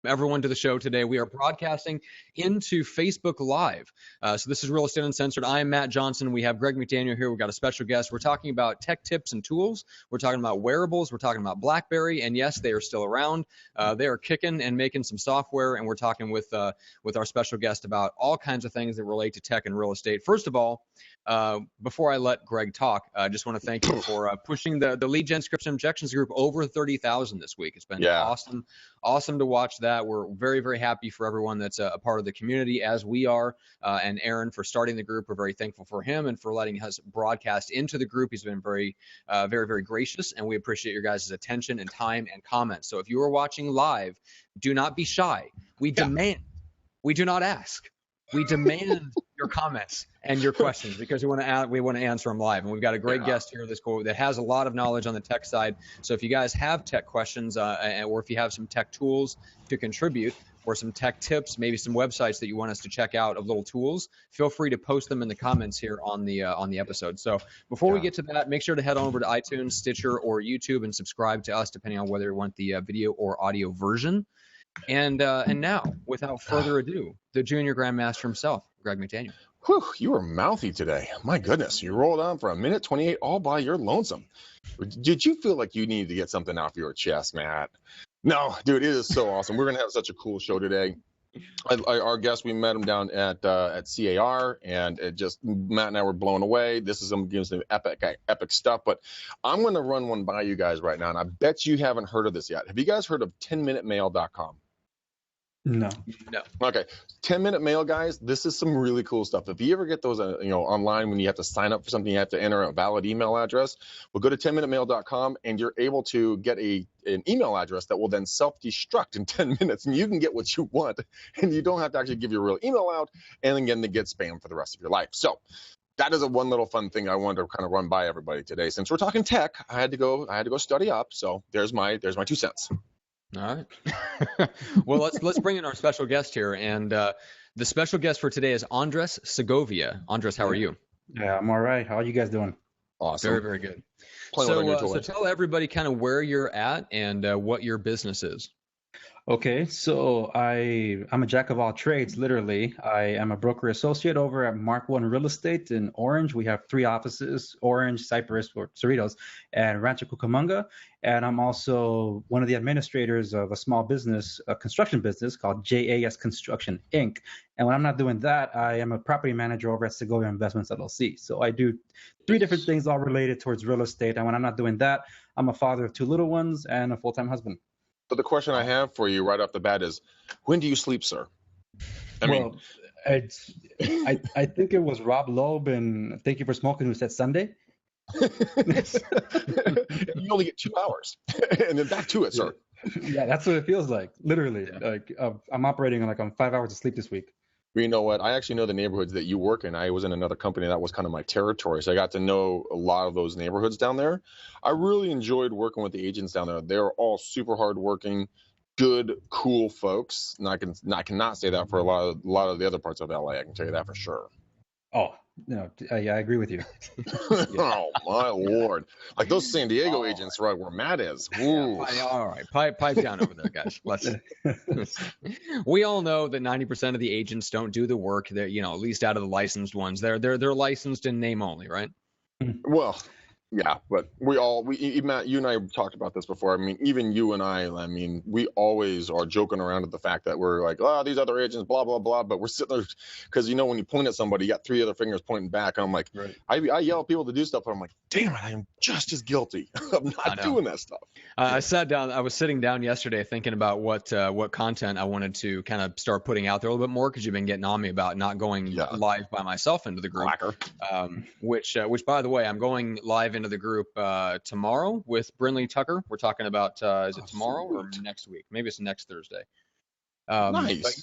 Everyone to the show today. We are broadcasting into Facebook Live. So this is Real Estate Uncensored. I am Matt Johnson. We have Greg McDaniel here. We've got a special guest. We're talking about tech tips and tools. We're talking about wearables. We're talking about Blackberry. And yes, they are still around. They are kicking and making some software. And we're talking with our special guest about all kinds of things that relate to tech and real estate. First of all, before I let Greg talk, I just want to thank you for pushing the lead gen scripts and objections group over 30,000 this week. It's been awesome to watch that. We're very, very happy for everyone that's a part of the community, as we are, and Aaron for starting the group. We're very thankful for him and for letting us broadcast into the group. He's been very, very gracious, and we appreciate your guys' attention and time and comments. So if you are watching live, do not be shy. We demand. We do not ask. We demand your comments and your questions because we want to answer them live. And we've got a great guest here that has a lot of knowledge on the tech side. So if you guys have tech questions or if you have some tech tools to contribute or some tech tips, maybe some websites that you want us to check out of little tools, feel free to post them in the comments here on the episode. So before we get to that, make sure to head on over to iTunes, Stitcher, or YouTube and subscribe to us depending on whether you want the video or audio version. And now, without further ado, the junior grandmaster himself, Greg McDaniel. Whew, you were mouthy today. My goodness, you rolled on for a minute 28 all by your lonesome. Did you feel like you needed to get something off your chest, Matt? No, dude, it is so awesome. We're going to have such a cool show today. Our guest, we met him down at CAR, and Matt and I were blown away. This is some epic stuff, but I'm going to run one by you guys right now, and I bet you haven't heard of this yet. Have you guys heard of 10minutemail.com? No. Okay. 10-minute mail, guys. This is some really cool stuff. If you ever get those, online when you have to sign up for something, you have to enter a valid email address. Well, go to 10minutemail.com and you're able to get an email address that will then self-destruct in 10 minutes, and you can get what you want, and you don't have to actually give your real email out and again to get spam for the rest of your life. So that is one little fun thing I wanted to kind of run by everybody today. Since we're talking tech, I had to go study up. So there's my 2 cents. All right. Well, let's bring in our special guest here, and the special guest for today is Andres Segovia. Andres, how are you? Yeah, I'm all right. How are you guys doing? Awesome. Very, very good. So tell everybody kind of where you're at and what your business is. Okay, so I'm a jack of all trades, literally. I am a broker associate over at Mark One Real Estate in Orange. We have 3 offices, Orange, Cypress, or Cerritos, and Rancho Cucamonga. And I'm also one of the administrators of a small business, a construction business called JAS Construction, Inc. And when I'm not doing that, I am a property manager over at Segovia Investments, LLC. So I do 3 different things all related towards real estate. And when I'm not doing that, I'm a father of 2 little ones and a full-time husband. So the question I have for you right off the bat is, when do you sleep, sir? I think it was Rob Loeb and Thank You for Smoking who said Sunday. You only get 2 hours, and then back to it, sir. Yeah, that's what it feels like. Literally, I'm operating on 5 hours of sleep this week. But you know what? I actually know the neighborhoods that you work in. I was in another company that was kind of my territory, so I got to know a lot of those neighborhoods down there. I really enjoyed working with the agents down there. They're all super hardworking, good, cool folks. And I cannot say that for a lot of the other parts of LA. I can tell you that for sure. Oh, no, I agree with you. Oh, my Lord. Like those San Diego agents right where Matt is. Ooh. Yeah, all right. Pipe down over there, guys. We all know that 90% of the agents don't do the work. They're, at least out of the licensed ones. They're licensed in name only, right? Well, yeah, but Matt, you and I talked about this before. I mean, even you and I we always are joking around at the fact that we're like, these other agents, blah, blah, blah. But we're sitting there because, when you point at somebody, you got 3 other fingers pointing back. And I'm like, right. I yell at people to do stuff, but I'm like, damn it, I am just as guilty of not doing that stuff. I was sitting down yesterday thinking about what content I wanted to kind of start putting out there a little bit more, because you've been getting on me about not going live by myself into the group. Which by the way, I'm going live into the group tomorrow with Brinley Tucker. We're talking about is it tomorrow or next week? Maybe it's next Thursday. Nice. But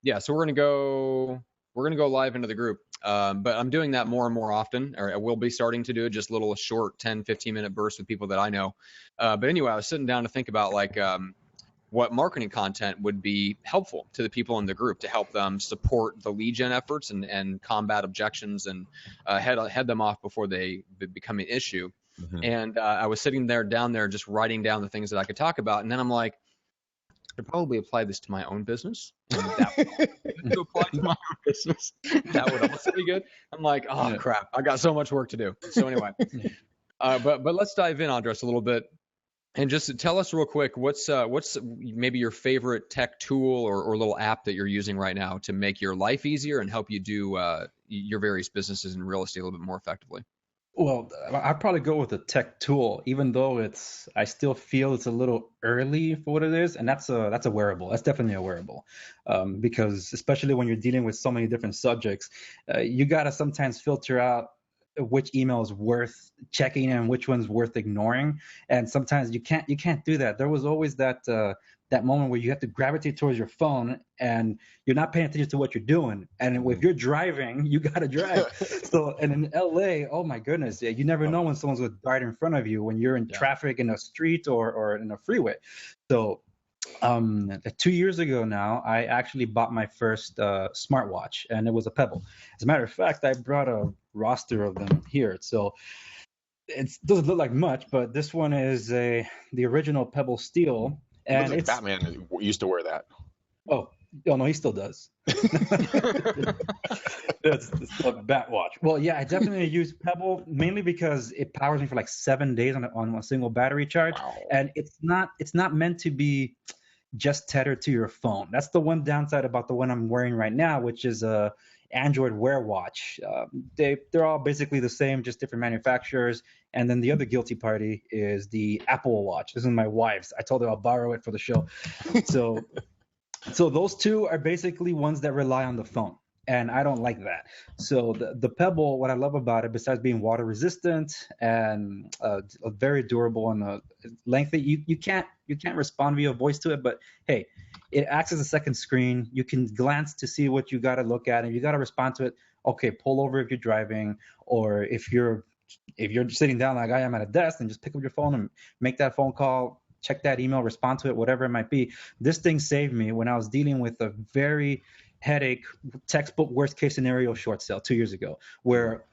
yeah. So we're gonna go live into the group. But I'm doing that more and more often, or I will be starting to do it, just little short 10-15 minute bursts with people that I know. But anyway, I was sitting down to think about what marketing content would be helpful to the people in the group to help them support the lead gen efforts and combat objections and head them off before they become an issue. Mm-hmm. And I was sitting down there just writing down the things that I could talk about. And then I'm like, should probably apply this to my own business. And that would to apply to my own business. That would also be good. I'm like, oh crap, I got so much work to do. So anyway, but let's dive in, Andres, a little bit. And just tell us real quick, what's maybe your favorite tech tool or little app that you're using right now to make your life easier and help you do your various businesses in real estate a little bit more effectively? Well, I'd probably go with a tech tool, even though I still feel it's a little early for what it is, and that's a wearable. That's definitely a wearable, because especially when you're dealing with so many different subjects, you gotta sometimes filter out which email is worth checking and which one's worth ignoring, and sometimes you can't do that. There was always that moment where you have to gravitate towards your phone and you're not paying attention to what you're doing. And if you're driving, you got to drive. So, and in LA, oh my goodness, you never know when someone's going to dart in front of you when you're in traffic in a street or in a freeway. So 2 years ago now, I actually bought my first smartwatch, and it was a Pebble. As a matter of fact, I brought a roster of them here. So it doesn't look like much, but this one is the original Pebble Steel. And like Batman used to wear that. Oh no, he still does. That's a bat watch. Well, yeah, I definitely use Pebble mainly because it powers me for like 7 days on a single battery charge. Wow. And it's not meant to be just tethered to your phone. That's the one downside about the one I'm wearing right now, which is a Android Wear watch. They're all basically the same, just different manufacturers. And then the other guilty party is the Apple Watch. This is my wife's. I told her I'll borrow it for the show. So those two are basically ones that rely on the phone, and I don't like that. So the Pebble, what I love about it, besides being water resistant and very durable and lengthy, you can't respond via voice to it, but hey, it acts as a second screen. You can glance to see what you got to look at, and you got to respond to it. Okay, pull over if you're driving, or if you're sitting down like I am at a desk, and just pick up your phone and make that phone call, check that email, respond to it, whatever it might be. This thing saved me when I was dealing with a very headache, textbook worst case scenario short sale 2 years ago, where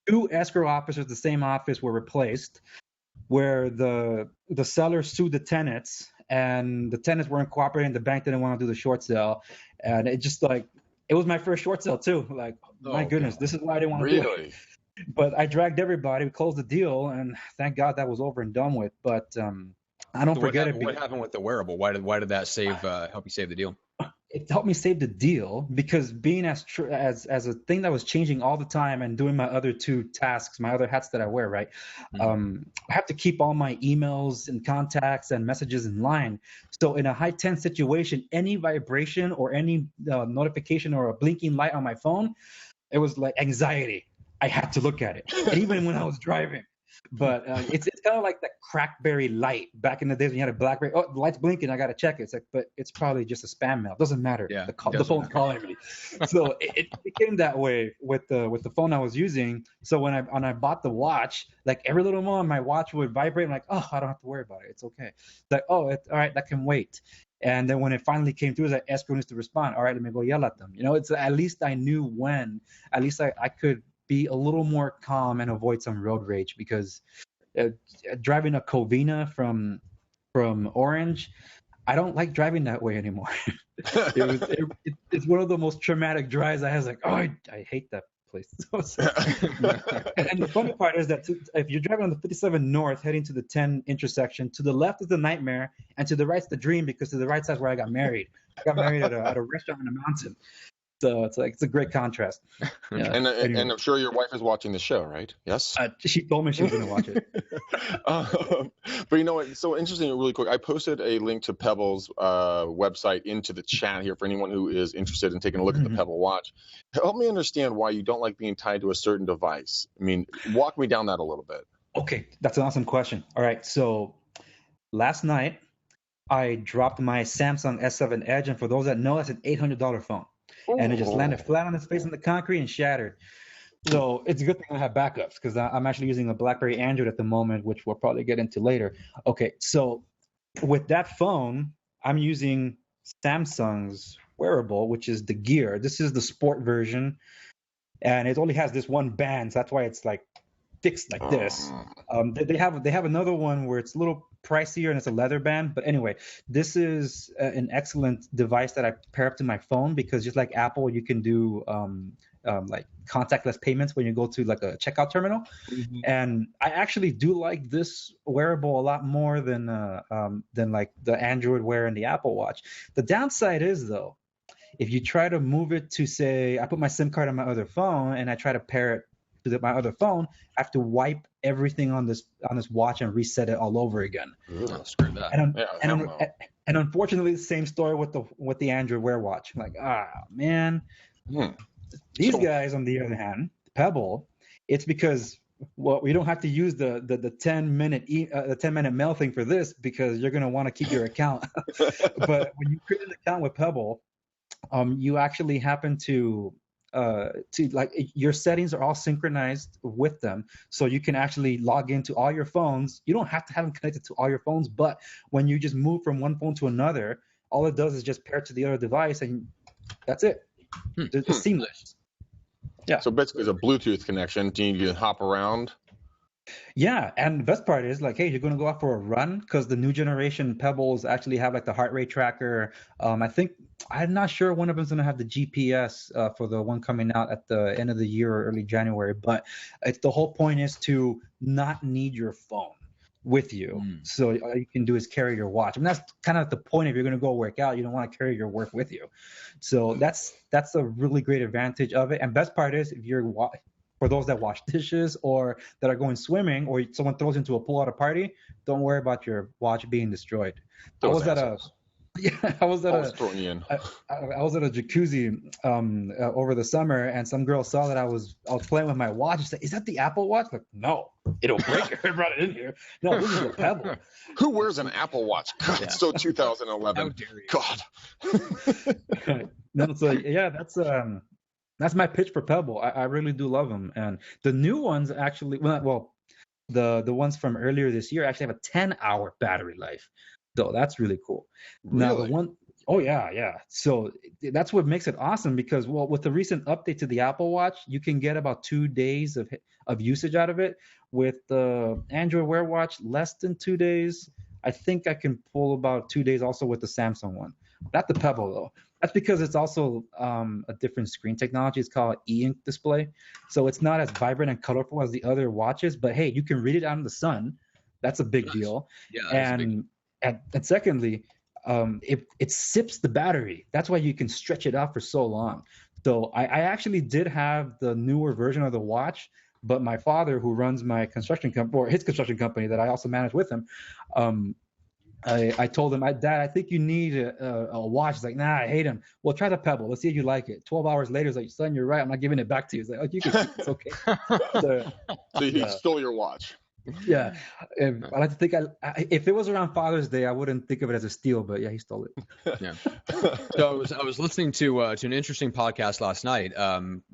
2 escrow officers, the same office, were replaced, where the seller sued the tenants, and the tenants weren't cooperating. The bank didn't want to do the short sale, and it just it was my first short sale too. Like, my goodness, this is why I didn't want to do it. But I dragged everybody. We closed the deal, and thank God that was over and done with. But I don't forget it. What happened with the wearable? Why did that help you save the deal? It helped me save the deal because being as a thing that was changing all the time and doing my other 2 tasks, my other hats that I wear, right? I have to keep all my emails and contacts and messages in line. So in a high tense situation, any vibration or any notification or a blinking light on my phone, it was like anxiety. I had to look at it, and even when I was driving. But it's kind of like that Blackberry light back in the days when you had a Blackberry. Oh, the light's blinking. I got to check it. It's like, but it's probably just a spam mail. Doesn't matter. Yeah, the phone's calling me. So it became that way with the phone I was using. So when I bought the watch, like every little moment my watch would vibrate. I'm like, oh, I don't have to worry about it. It's okay. It's like, oh, all right, that can wait. And then when it finally came through, it's like, escrow needs to respond. All right, let me go yell at them. It's at least I knew when. At least I could be a little more calm and avoid some road rage, because driving a Covina from Orange, I don't like driving that way anymore. It's one of the most traumatic drives I have. Like, oh, I hate that place. And the funny part is that if you're driving on the 57 North heading to the 10 intersection, to the left is the nightmare, and to the right's the dream, because to the right side's where I got married. I got married at a restaurant in a mountain. So it's a great contrast. Yeah. And I'm sure your wife is watching the show, right? Yes. She told me she was going to watch it. But you know what? So interesting, really quick. I posted a link to Pebble's website into the chat here for anyone who is interested in taking a look at the Pebble watch. Help me understand why you don't like being tied to a certain device. I mean, walk me down that a little bit. Okay, that's an awesome question. All right, so last night I dropped my Samsung S7 Edge, and for those that know, that's an $800 phone. And it just landed flat on its face in the concrete and shattered. So it's a good thing I have backups, because I'm actually using a Blackberry Android at the moment, which we'll probably get into later. Okay, so with that phone, I'm using Samsung's Wearable, which is the Gear. This is the sport version, and it only has this one band, so that's why it's like sticks like this. They have another one where it's a little pricier and it's a leather band. But anyway, this is an excellent device that I pair up to my phone, because just like Apple, you can do like contactless payments when you go to like a checkout terminal. And I actually do like this wearable a lot more than like the Android Wear and the Apple Watch. The downside is, though, if you try to move it to, say, I put my SIM card on my other phone and I try to pair it to my other phone, I have to wipe everything on this watch and reset it all over again. Oh, screw that. And unfortunately, the same story with the Android Wear watch. Like, man. These guys, on the other hand, Pebble, it's because, well, we don't have to use the 10-minute mail thing for this, because you're going to want to keep your account. But when you create an account with Pebble, you actually happen to like, your settings are all synchronized with them, so you can actually log into all your phones. You don't have to have them connected to all your phones, but when you just move from one phone to another, all it does is just pair to the other device, and that's it. It's seamless. Yeah. So basically, it's a Bluetooth connection. Do you hop around? Yeah, and the best part is, like, hey, you're going to go out for a run, because the new generation Pebbles actually have like the heart rate tracker. I'm not sure one of them's going to have the GPS for the one coming out at the end of the year or early January. But the whole point is to not need your phone with you. So all you can do is carry your watch. And that's kind of the point. If you're going to go work out, you don't want to carry your work with you. So that's a really great advantage of it. And best part is, if you're for those that wash dishes or that are going swimming, or someone throws into a pool at a party, don't worry about your watch being destroyed. I was at a jacuzzi over the summer, and some girl saw that I was playing with my watch. She said, "Is that the Apple Watch?" I'm like, no, it'll break. I brought it in here. No, this is a Pebble. Who wears an Apple Watch? God, it's so 2011. How dare you. God. No, so yeah, that's my pitch for Pebble. I really do love them, and the new ones actually, the ones from earlier this year actually have a 10-hour battery life. So that's really cool. Really? Now yeah. So that's what makes it awesome, because, well, with the recent update to the Apple Watch, you can get about 2 days of usage out of it. With the Android Wear watch, less than 2 days. I think I can pull about 2 days also with the Samsung one. Not the Pebble, though. That's because it's also a different screen technology. It's called e-ink display. So it's not as vibrant and colorful as the other watches, but hey, you can read it out in the sun. That's a big deal. Yeah, and secondly, it sips the battery. That's why you can stretch it out for so long. So I actually did have the newer version of the watch, but my father, who runs my construction company, or his construction company that I also manage with him, I told him, Dad, I think you need a watch. He's like, nah, I hate him. Well, try the Pebble. Let's see if you like it. 12 hours later, he's like, son, you're right. I'm not giving it back to you. He's like, oh, you can keep it. It's okay. So he stole your watch. Yeah. I like to think if it was around Father's Day, I wouldn't think of it as a steal, but yeah, he stole it. Yeah. So I was listening to an interesting podcast last night.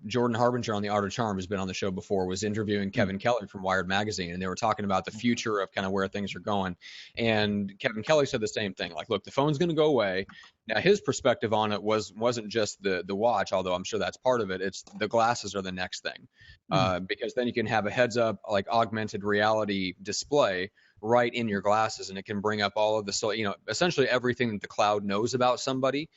Jordan Harbinger on The Art of Charm has been on the show before, was interviewing Kevin Kelly from Wired Magazine, and they were talking about the future of kind of where things are going. And Kevin Kelly said the same thing. Like, look, the phone's going to go away. Now, his perspective on it wasn't just the watch, although I'm sure that's part of it. It's the glasses are the next thing, because then you can have a heads-up, like, augmented reality display right in your glasses, and it can bring up all of the, essentially everything that the cloud knows about somebody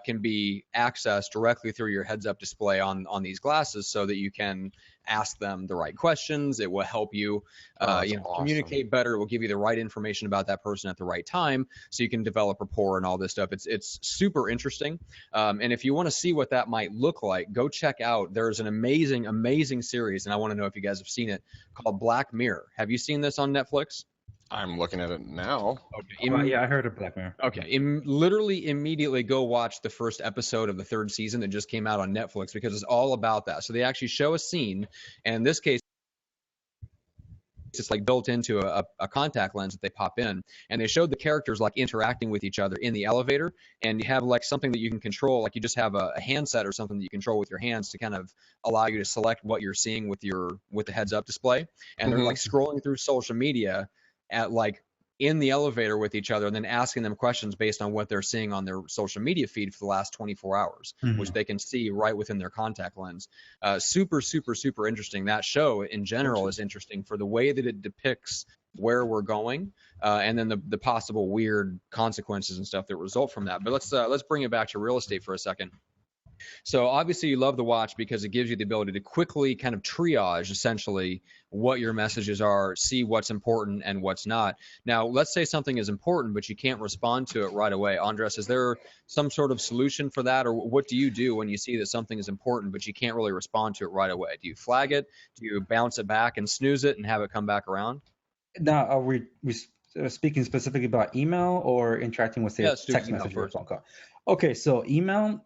can be accessed directly through your heads-up display on these glasses, so that you can ask them the right questions. It will help you, awesome. communicate better. It will give you the right information about that person at the right time, so you can develop rapport and all this stuff. It's super interesting. And if you want to see what that might look like, go check out. There's an amazing series, and I want to know if you guys have seen it, called Black Mirror. Have you seen this on Netflix? I'm looking at it now. Okay. Yeah, I heard of Black Mirror. Okay. Literally immediately go watch the first episode of the 3rd season that just came out on Netflix, because it's all about that. So they actually show a scene, and in this case, it's like built into a contact lens that they pop in, and they showed the characters like interacting with each other in the elevator, and you have like something that you can control, like you just have a handset or something that you control with your hands to kind of allow you to select what you're seeing with the heads up display, and they're like scrolling through social media at like in the elevator with each other and then asking them questions based on what they're seeing on their social media feed for the last 24 hours, which they can see right within their contact lens. Super, super, super interesting. That show in general is interesting for the way that it depicts where we're going, and then the possible weird consequences and stuff that result from that. But let's bring it back to real estate for a second. So obviously you love the watch because it gives you the ability to quickly kind of triage essentially what your messages are, see what's important and what's not. Now, let's say something is important, but you can't respond to it right away. Andres, is there some sort of solution for that? Or what do you do when you see that something is important, but you can't really respond to it right away? Do you flag it? Do you bounce it back and snooze it and have it come back around? Now, are we speaking specifically about email or interacting with, say, text message or phone call? Okay, so email,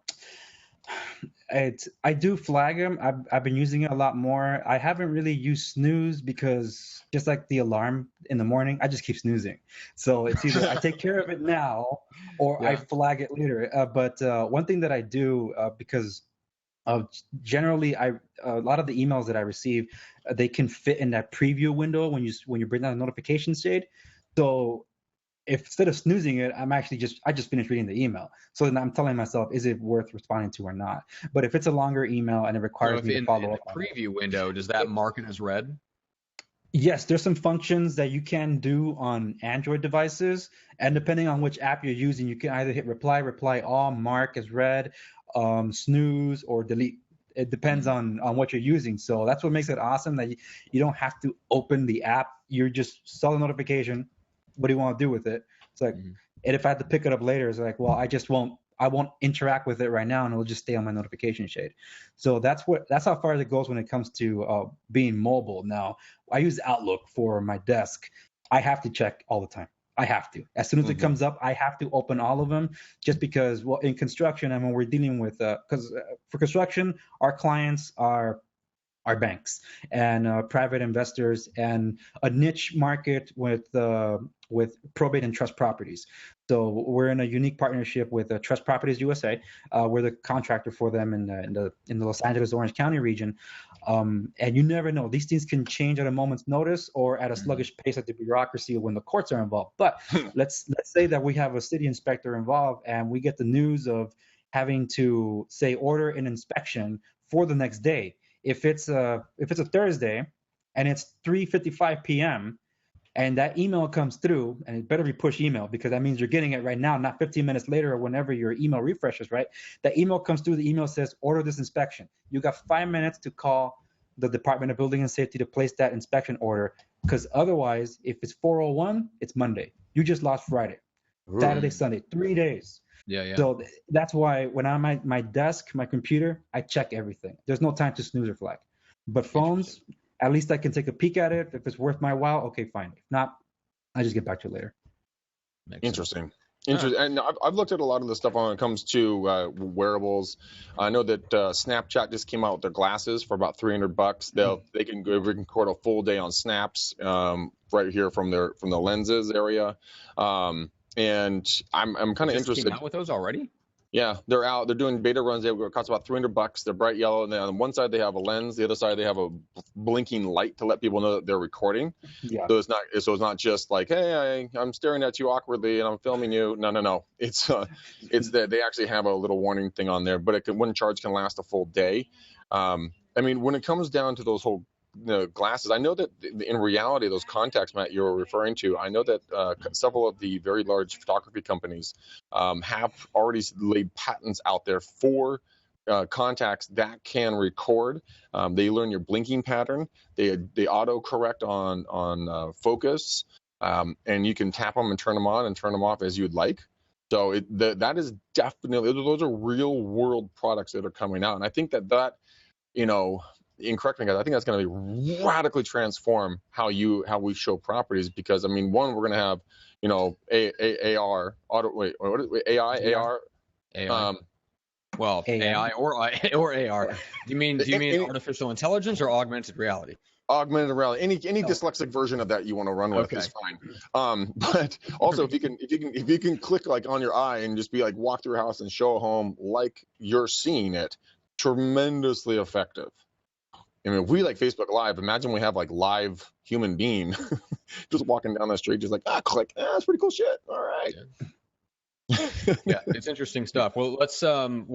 I do flag them. I've been using it a lot more. I haven't really used snooze because just like the alarm in the morning, I just keep snoozing. So it's either I take care of it now or I flag it later. But one thing that I do because generally a lot of the emails that I receive, they can fit in that preview window when you bring down the notification shade. So if instead of snoozing it, I just finished reading the email. So then I'm telling myself, is it worth responding to or not? But if it's a longer email and it requires me to follow up on the preview window, does that mark it as read? Yes, there's some functions that you can do on Android devices, and depending on which app you're using, you can either hit reply all, mark as read, snooze, or delete. It depends on what you're using. So that's what makes it awesome, that you don't have to open the app. You just saw the notification. What do you want to do with it? It's like, and if I have to pick it up later, it's like, well, I won't interact with it right now, and it'll just stay on my notification shade. So that's how far it goes when it comes to being mobile. Now, I use Outlook for my desk. I have to check all the time. I have to. As soon as it comes up, I have to open all of them, just because, well, in construction, and when we're dealing with, because for construction, our clients are banks and private investors and a niche market with probate and trust properties. So we're in a unique partnership with Trust Properties USA. We're the contractor for them in the Los Angeles, Orange County region. And you never know; these things can change at a moment's notice or at a sluggish pace at the bureaucracy when the courts are involved. But let's say that we have a city inspector involved, and we get the news of having to, say, order an inspection for the next day. If it's a Thursday and it's 3:55 p.m. and that email comes through, and it better be push email, because that means you're getting it right now, not 15 minutes later or whenever your email refreshes, right? That email comes through, the email says, order this inspection. You got 5 minutes to call the Department of Building and Safety to place that inspection order, because otherwise, if it's 4:01, it's Monday. You just lost Friday, Saturday, Sunday, 3 days. Yeah. So that's why when I'm at my desk, my computer, I check everything. There's no time to snooze or flag. But phones, at least I can take a peek at it. If it's worth my while, okay, fine. If not, I just get back to it later. Interesting. And I've looked at a lot of the stuff when it comes to wearables. I know that Snapchat just came out with their glasses for about $300. They can record a full day on snaps right here from the lenses area. And I'm kind of interested. Came out with those already? Yeah, they're out. They're doing beta runs. It costs about $300. They're bright yellow, and then on one side they have a lens. The other side they have a blinking light to let people know that they're recording. Yeah. So it's not just like, hey, I'm staring at you awkwardly and I'm filming you. No. It's that they actually have a little warning thing on there. But one charge can last a full day. I mean, when it comes down to those whole glasses, I know that in reality, those contacts, Matt, you're referring to, I know that several of the very large photography companies have already laid patents out there for contacts that can record. They learn your blinking pattern. They auto correct on focus, and you can tap them and turn them on and turn them off as you'd like. So that is definitely, those are real world products that are coming out, and I think that and correct me, guys, I think that's going to radically transform how we show properties, because I mean, one, we're going to have, AR, AI, AR. Well, AI or AR. Do you mean artificial intelligence or augmented reality? Augmented reality, any dyslexic version of that you want to run with is fine. But also, if you can click like on your eye and just be like, walk through your house and show a home like you're seeing it, tremendously effective. I mean, if we like Facebook Live, imagine we have like live human being just walking down the street, just like, click. That's pretty cool shit. All right. Yeah, it's interesting stuff. Well,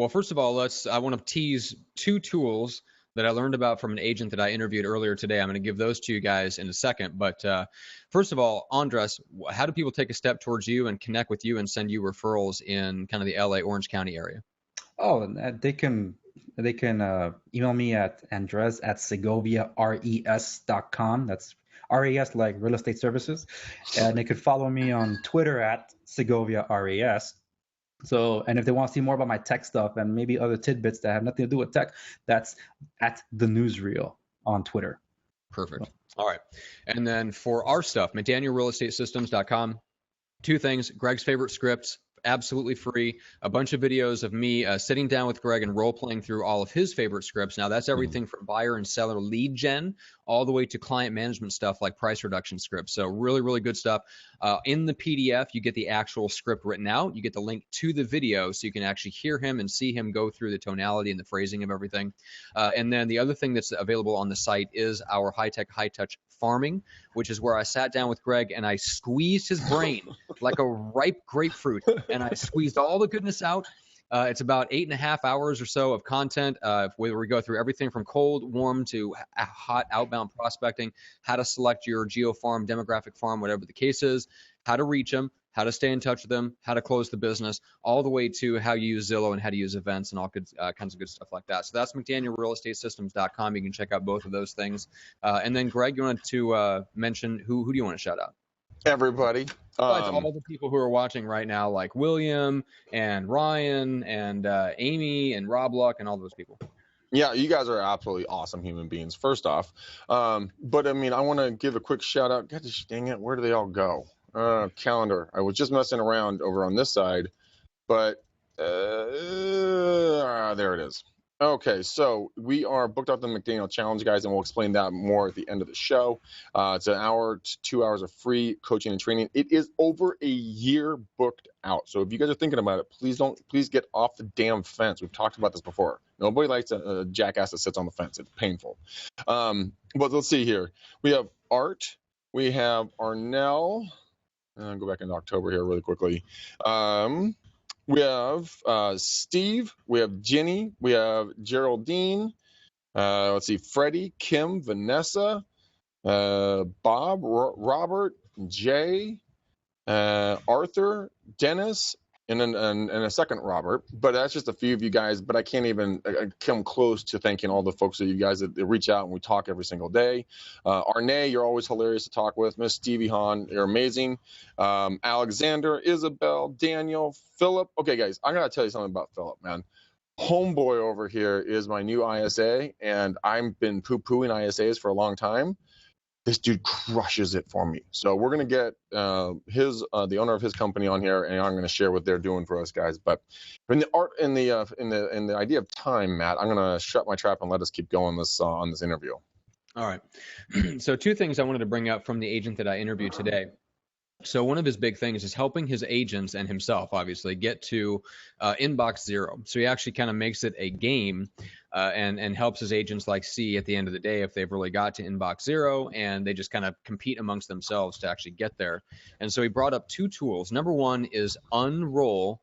first of all, I want to tease 2 tools that I learned about from an agent that I interviewed earlier today. I'm going to give those to you guys in a second. But first of all, Andres, how do people take a step towards you and connect with you and send you referrals in kind of the LA Orange County area? Oh, they can email me at andres@segoviares.com. That's RES like real estate services. And they could follow me on Twitter at SegoviaRES. So, and if they want to see more about my tech stuff and maybe other tidbits that have nothing to do with tech, that's at the newsreel on Twitter. Perfect. All right. And then for our stuff, McDanielRealEstateSystems.com. 2 things: Greg's favorite scripts, absolutely free. A bunch of videos of me sitting down with Greg and role playing through all of his favorite scripts. Now, that's everything from buyer and seller lead gen all the way to client management stuff like price reduction scripts. So really, really good stuff. In the PDF, you get the actual script written out. You get the link to the video so you can actually hear him and see him go through the tonality and the phrasing of everything. And then the other thing that's available on the site is our high-tech, high-touch farming, which is where I sat down with Greg and I squeezed his brain like a ripe grapefruit, and I squeezed all the goodness out. It's about 8.5 hours or so of content where we go through everything from cold, warm to hot outbound prospecting, how to select your geo farm, demographic farm, whatever the case is, how to reach them, how to stay in touch with them, how to close the business, all the way to how you use Zillow and how to use events and all good, kinds of good stuff like that. So that's McDanielRealEstateSystems.com. You can check out both of those things. And then, Greg, you wanted to mention who do you want to shout out? Everybody. All the people who are watching right now, like William and Ryan and Amy and Rob Luck and all those people. Yeah, you guys are absolutely awesome human beings, first off. But I mean, I want to give a quick shout out. God dang it, where do they all go? Calendar. I was just messing around over on this side, but there it is. Okay, so we are booked out the McDaniel Challenge, guys, and we'll explain that more at the end of the show. It's an hour to 2 hours of free coaching and training. It is over a year booked out. So if you guys are thinking about it, please get off the damn fence. We've talked about this before. Nobody likes a jackass that sits on the fence. It's painful. But let's see here. We have Art. We have Arnell. I'll go back into October here really quickly. We have Steve, we have Jenny, we have Geraldine, let's see, Freddie, Kim, Vanessa, Bob, Robert, Jay, Arthur, Dennis, and then and a second Robert. But that's just a few of you guys, but I can't even come close to thanking all the folks that you guys that reach out and we talk every single day. Arne, you're always hilarious to talk with. Miss Stevie Hahn, you're amazing. Alexander, Isabel, Daniel, Philip. Okay, guys, I gotta tell you something about Philip, man. Homeboy over here is my new ISA, and I've been poo-pooing ISAs for a long time. This dude crushes it for me. So we're gonna get the owner of his company on here, and I'm gonna share what they're doing for us guys. But in the idea of time, Matt, I'm gonna shut my trap and let us keep going on this interview. All right. So 2 things I wanted to bring up from the agent that I interviewed today. So one of his big things is helping his agents and himself, obviously, get to inbox zero. So he actually kind of makes it a game and helps his agents see at the end of the day if they've really got to inbox zero, and they just kind of compete amongst themselves to actually get there. And so he brought up 2 tools. Number one is unroll.me.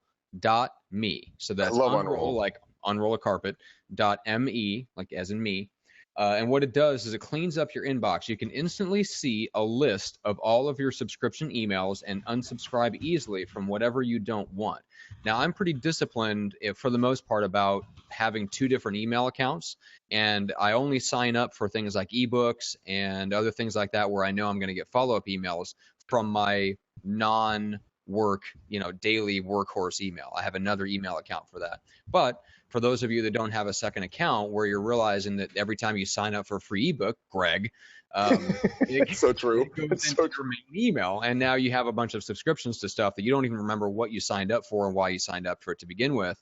So that's unroll, like unroll a carpet, .me, like as in me. And what it does is it cleans up your inbox. You can instantly see a list of all of your subscription emails and unsubscribe easily from whatever you don't want. Now, I'm pretty disciplined for the most part about having 2 different email accounts, and I only sign up for things like ebooks and other things like that where I know I'm going to get follow-up emails from my non-work, daily workhorse email. I have another email account for that. But for those of you that don't have a second account, where you're realizing that every time you sign up for a free ebook, Greg, it's so true. It's so true. Your main email, and now you have a bunch of subscriptions to stuff that you don't even remember what you signed up for and why you signed up for it to begin with.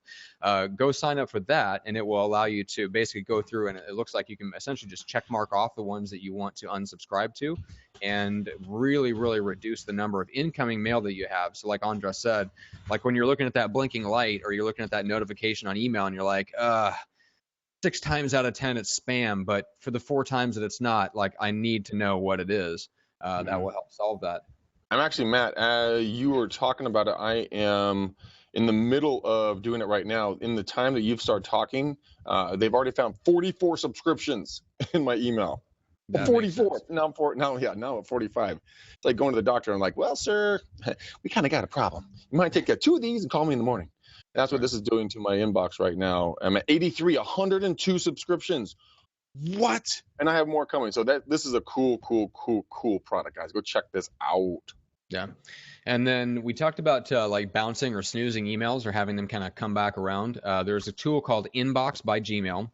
Go sign up for that, and it will allow you to basically go through, and it looks like you can essentially just check mark off the ones that you want to unsubscribe to, and really, really reduce the number of incoming mail that you have. So like Andres said, like when you're looking at that blinking light or you're looking at that notification on email and you're like, 6 times out of 10 it's spam, but for the 4 times that it's not, like I need to know what it is. That will help solve that. I'm actually, Matt, you were talking about it. I am in the middle of doing it right now. In the time that you've started talking, they've already found 44 subscriptions in my email. That 44. Now I'm at 45. It's like going to the doctor. I'm like, well, sir, we kind of got a problem. You might take 2 of these and call me in the morning. That's what this is doing to my inbox right now. I'm at 83, 102 subscriptions. What? And I have more coming. So this is a cool product, guys. Go check this out. Yeah. And then we talked about like bouncing or snoozing emails or having them kind of come back around. There's a tool called Inbox by Gmail.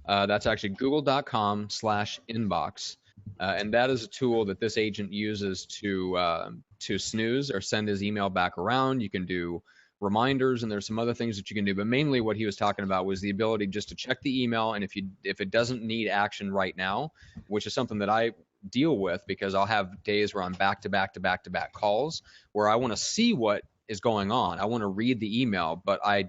That's actually google.com/inbox. And that is a tool that this agent uses to snooze or send his email back around. You can do reminders, and there's some other things that you can do. But mainly what he was talking about was the ability just to check the email. And if it doesn't need action right now, which is something that I deal with because I'll have days where I'm back to back calls where I want to see what is going on. I want to read the email, but I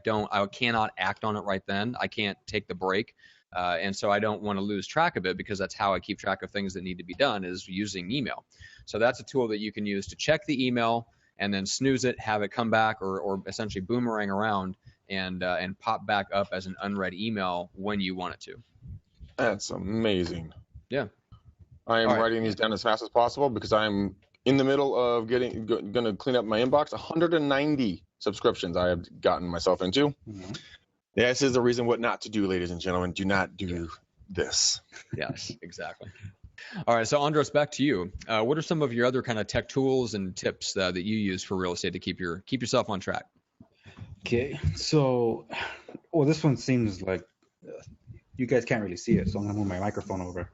cannot act on it right then. I can't take the break. And so I don't want to lose track of it because that's how I keep track of things that need to be done is using email. So that's a tool that you can use to check the email and then snooze it, have it come back or essentially boomerang around and pop back up as an unread email when you want it to. That's amazing. Yeah. I am writing these down as fast as possible because I'm in the middle of going to clean up my inbox. 190 subscriptions I have gotten myself into. Mm-hmm. This is the reason what not to do, ladies and gentlemen. Do not do this. Yes, exactly. All right, so Andres, back to you. What are some of your other kind of tech tools and tips that you use for real estate to keep yourself on track? Okay, so, this one seems like you guys can't really see it, so I'm gonna move my microphone over.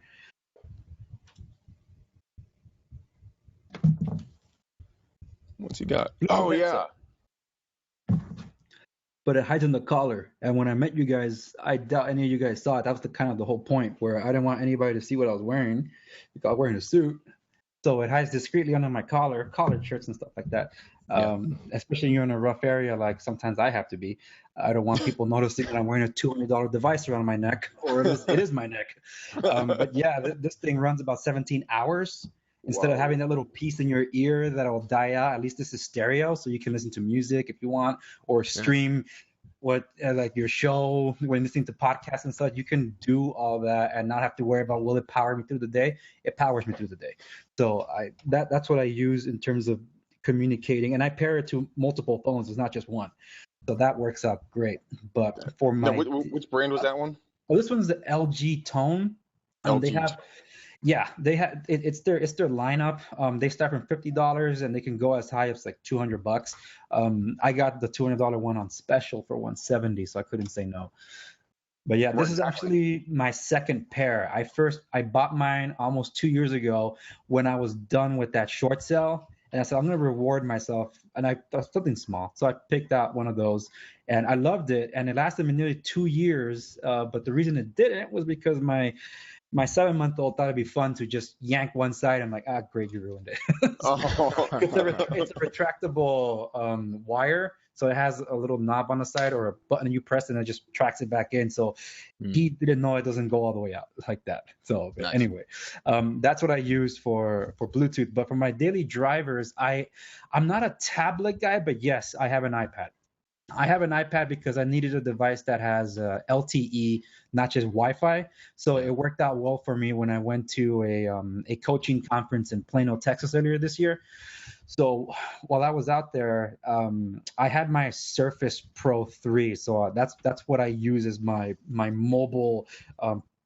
What's he got? Oh, yeah. But it hides in the collar. And when I met you guys, I doubt any of you guys saw it. That was the whole point where I didn't want anybody to see what I was wearing because I was wearing a suit. So it hides discreetly under my collared shirts and stuff like that. Especially you're in a rough area, like sometimes I have to be. I don't want people noticing that I'm wearing a $200 device around my neck, or it is my neck. But yeah, this thing runs about 17 hours. Instead of having that little piece in your ear that'll die out, at least this is stereo, so you can listen to music if you want, or stream like your show when listening to podcasts and stuff. You can do all that and not have to worry about will it power me through the day. It powers me through the day. So that's what I use in terms of communicating, and I pair it to multiple phones. It's not just one, so that works out great. But for my which brand was that one? Well, this one's the LG Tone. They have. Yeah, they have it's their lineup. They start from $50 and they can go as high as like $200. I got the $200 one on special for $170, so I couldn't say no. But yeah, this is actually my second pair. I bought mine almost 2 years ago when I was done with that short sale, and I said I'm gonna reward myself, and I thought something small. So I picked out one of those, and I loved it, and it lasted me nearly 2 years. But the reason it didn't was because my 7-month-old thought it'd be fun to just yank one side. I'm like, great, you ruined it. It's a retractable wire, so it has a little knob on the side or a button you press and it just tracks it back in. So he didn't know it doesn't go all the way out like that. So nice. Anyway, that's what I use for Bluetooth. But for my daily drivers, I'm not a tablet guy, but yes, I have an iPad. I have an iPad because I needed a device that has LTE, not just Wi-Fi. So it worked out well for me when I went to a coaching conference in Plano, Texas earlier this year. So while I was out there, I had my Surface Pro 3. So that's what I use as my mobile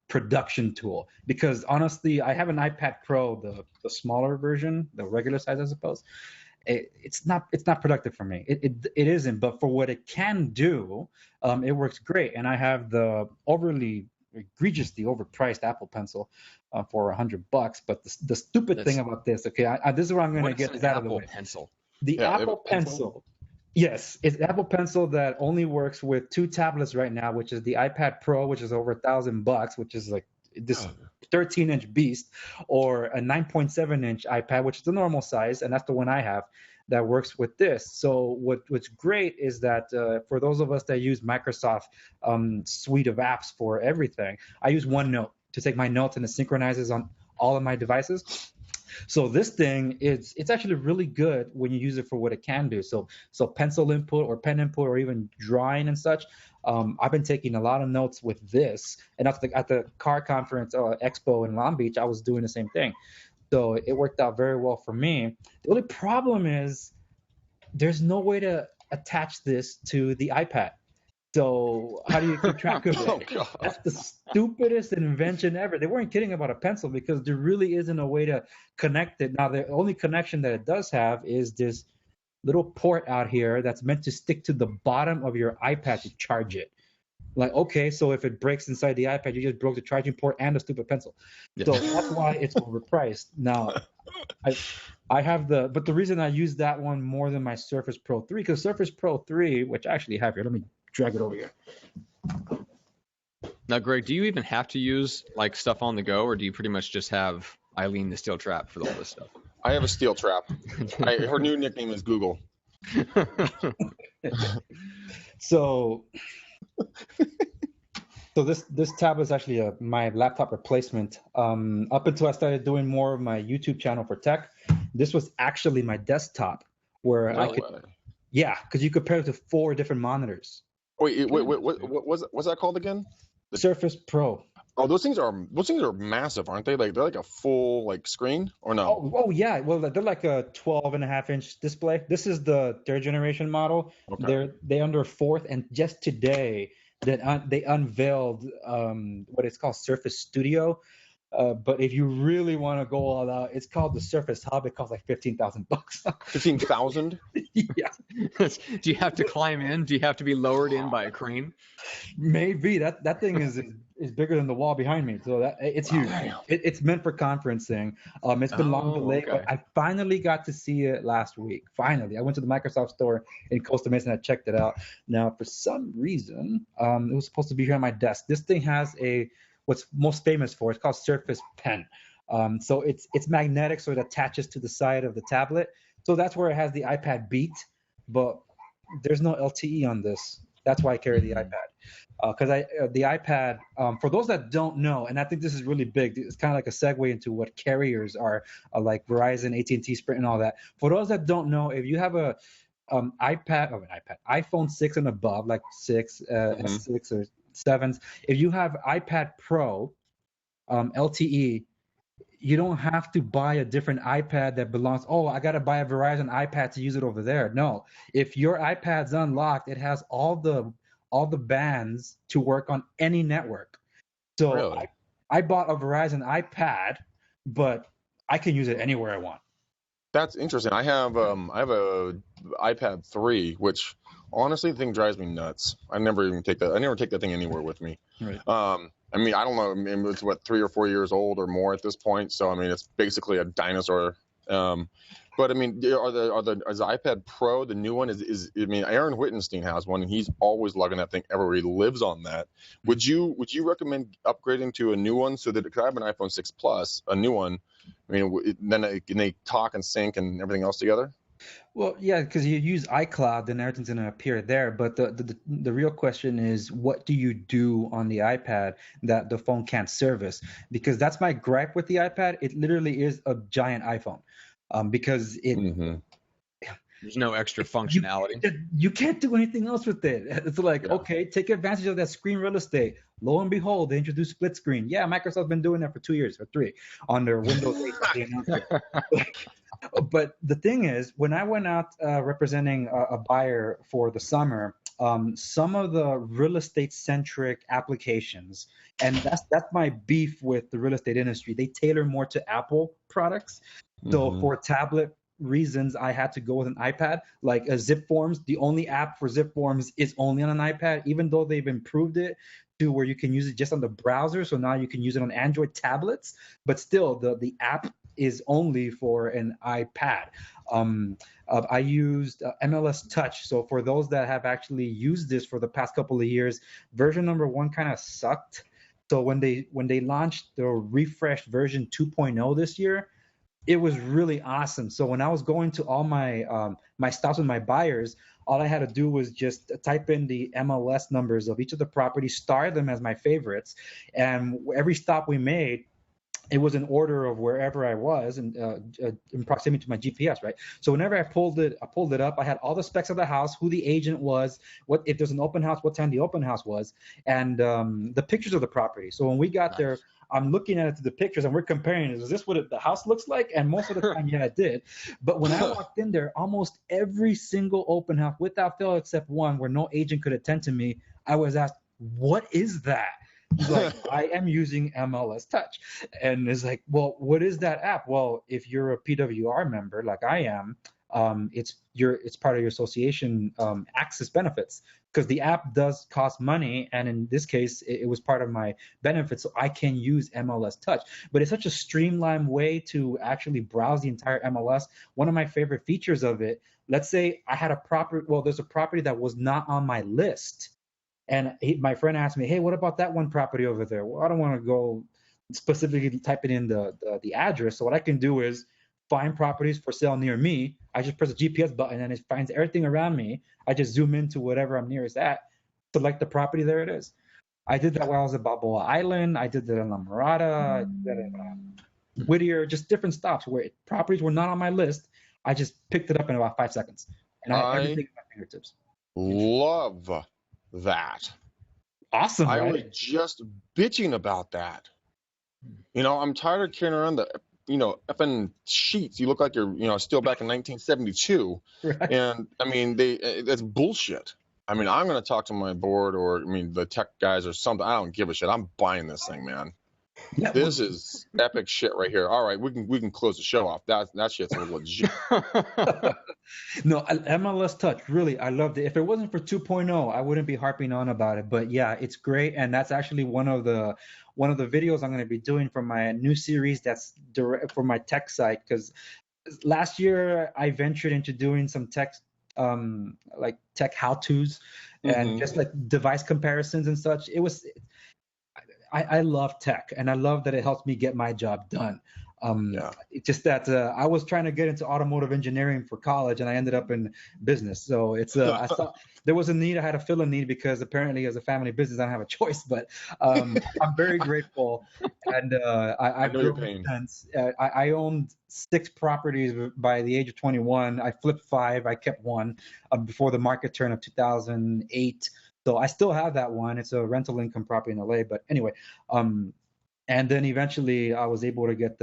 production tool. Because honestly, I have an iPad Pro, the smaller version, the regular size, I suppose. It's not productive for me. It isn't, but for what it can do, it works great. And I have the egregiously overpriced Apple Pencil for $100. But the stupid thing about this, okay, this is where I'm going to get this out of the way. Pencil? The Apple Pencil. Yes, it's Apple Pencil that only works with 2 tablets right now, which is the iPad Pro, which is over $1,000, which is like this 13-inch beast, or a 9.7-inch iPad, which is the normal size, and that's the one I have. that works with this. So what's great is that for those of us that use Microsoft suite of apps for everything, I use OneNote to take my notes, and it synchronizes on all of my devices. So this thing it's actually really good when you use it for what it can do. So pencil input or pen input or even drawing and such. I've been taking a lot of notes with this, and at the car conference expo in Long Beach, I was doing the same thing. So it worked out very well for me. The only problem is there's no way to attach this to the iPad. So how do you keep track of it? Oh, God. That's the stupidest invention ever. They weren't kidding about a pencil because there really isn't a way to connect it. Now, the only connection that it does have is this little port out here that's meant to stick to the bottom of your iPad to charge it. Like, okay, so if it breaks inside the iPad, you just broke the charging port and the stupid pencil. So that's why it's overpriced. Now, I have but the reason I use that one more than my Surface Pro 3, because Surface Pro 3, which I actually have here, let me drag it over here. Now, Greg, do you even have to use like stuff on the go, or do you pretty much just have Eileen the steel trap for all this stuff? I have a steel trap. Her new nickname is Google. So this tablet is actually my laptop replacement. Up until I started doing more of my YouTube channel for tech, this was actually my desktop where I could, because you could pair it to 4 different monitors. Wait, what's that called again? The Surface Pro. Oh, those things are massive, aren't they? Like they're like a full like screen, or no? Oh yeah. Well, they're like a 12.5-inch display. This is the 3rd generation model. Okay. They're under 4th, and just today they unveiled what it's called Surface Studio. But if you really want to go all out, it's called the Surface Hub. It costs like $15,000. 15,000? Yeah. Do you have to climb in? Do you have to be lowered in by a crane? Maybe that thing is bigger than the wall behind me, so that it's huge. It's meant for conferencing. It's been long delayed, but I finally got to see it last week. Finally, I went to the Microsoft store in Costa Mesa and I checked it out. Now, for some reason, it was supposed to be here on my desk. This thing has what's most famous for. It's called Surface Pen. So it's magnetic, so it attaches to the side of the tablet. So that's where it has the iPad Beat, but there's no LTE on this. That's why I carry the iPad. Because the iPad, for those that don't know, and I think this is really big, it's kind of like a segue into what carriers are, like Verizon, AT&T, Sprint, and all that. For those that don't know, if you have a iPhone 6 and above, like 6, S6 or 7s, if you have iPad Pro LTE, you don't have to buy a different iPad that belongs, I got to buy a Verizon iPad to use it over there. No, if your iPad's unlocked, it has all the bands to work on any network. So really? I bought a Verizon iPad, but I can use it anywhere I want. That's interesting. I have a iPad 3, which honestly the thing drives me nuts. I never take that thing anywhere with me. Right. I mean, I don't know. I mean, it's 3 or 4 years old or more at this point. So I mean, it's basically a dinosaur. But I mean, is the iPad Pro the new one? Is I mean, Aaron Wittenstein has one, and he's always lugging that thing everywhere. He lives on that. Would you recommend upgrading to a new one so that, because I have an iPhone 6 Plus, a new one? I mean, then can they talk and sync and everything else together? Well, yeah, because you use iCloud, then everything's going to appear there. But the real question is, what do you do on the iPad that the phone can't service? Because that's my gripe with the iPad. It literally is a giant iPhone, because it. There's no extra functionality. You can't do anything else with it. It's like, okay, take advantage of that screen real estate. Lo and behold, they introduced split screen. Yeah, Microsoft's been doing that for 2 years or 3 on their Windows 8. But the thing is, when I went out representing a buyer for the summer, some of the real estate centric applications, and that's my beef with the real estate industry, they tailor more to Apple products. So for tablet reasons, I had to go with an iPad. Like Zip Forms, the only app for Zip Forms is only on an iPad, even though they've improved it to where you can use it just on the browser. So now you can use it on Android tablets, but still the app is only for an iPad. I used MLS Touch. So for those that have actually used this for the past couple of years, version number 1 kind of sucked. So when they launched the refreshed version 2.0 this year, it was really awesome. So when I was going to all my my stops with my buyers, all I had to do was just type in the MLS numbers of each of the properties, star them as my favorites, and every stop we made, it was in order of wherever I was and in proximity to my GPS, right? So whenever I pulled it up, I had all the specs of the house, who the agent was, what if there's an open house, what time the open house was, and the pictures of the property. So when we got there, I'm looking at it to the pictures and we're comparing. Is this what the house looks like? And most of the time, yeah, it did. But when I walked in there, almost every single open house, without fail, except one where no agent could attend to me, I was asked, "What is that?" He's like, I am using MLS Touch. And it's like, well, what is that app? Well, if you're a PWR member like I am, it's part of your association access benefits, because the app does cost money, and in this case it was part of my benefits, so I can use MLS Touch. But it's such a streamlined way to actually browse the entire MLS. One of my favorite features of it, let's say I had there's a property that was not on my list. And my friend asked me, "Hey, what about that one property over there?" Well, I don't want to go specifically type it in the address. So what I can do is find properties for sale near me. I just press the GPS button and it finds everything around me. I just zoom into whatever I'm nearest at, select the property, there it is. I did that while I was at Balboa Island. I did that in La Mirada. I did that in Whittier, just different stops where properties were not on my list. I just picked it up in about 5 seconds. And I had everything at my fingertips. Love that. Awesome, I right? was just bitching about that. I'm tired of carrying around the, effing sheets. You look like you're, still back in 1972. Right. And I mean, that's bullshit. I mean, I'm going to talk to my board or, the tech guys or something. I don't give a shit. I'm buying this thing, man. Yeah, This is epic shit right here. All right, we can close the show off. That shit's legit. No, MLS Touch, really, I loved it. If it wasn't for 2.0, I wouldn't be harping on about it. But yeah, it's great, and that's actually one of the videos I'm going to be doing for my new series that's direct for my tech site. Because last year I ventured into doing some tech, like tech how-tos and just like device comparisons and such. I love tech, and I love that it helps me get my job done. It's just that I was trying to get into automotive engineering for college, and I ended up in business. So I thought there was a need. I had to fill a need because apparently, as a family business, I don't have a choice. But I'm very grateful, and I've grown since. I owned 6 properties by the age of 21. I flipped 5. I kept 1 before the market turn of 2008. So I still have that one. It's a rental income property in LA. But anyway, and then eventually I was able to get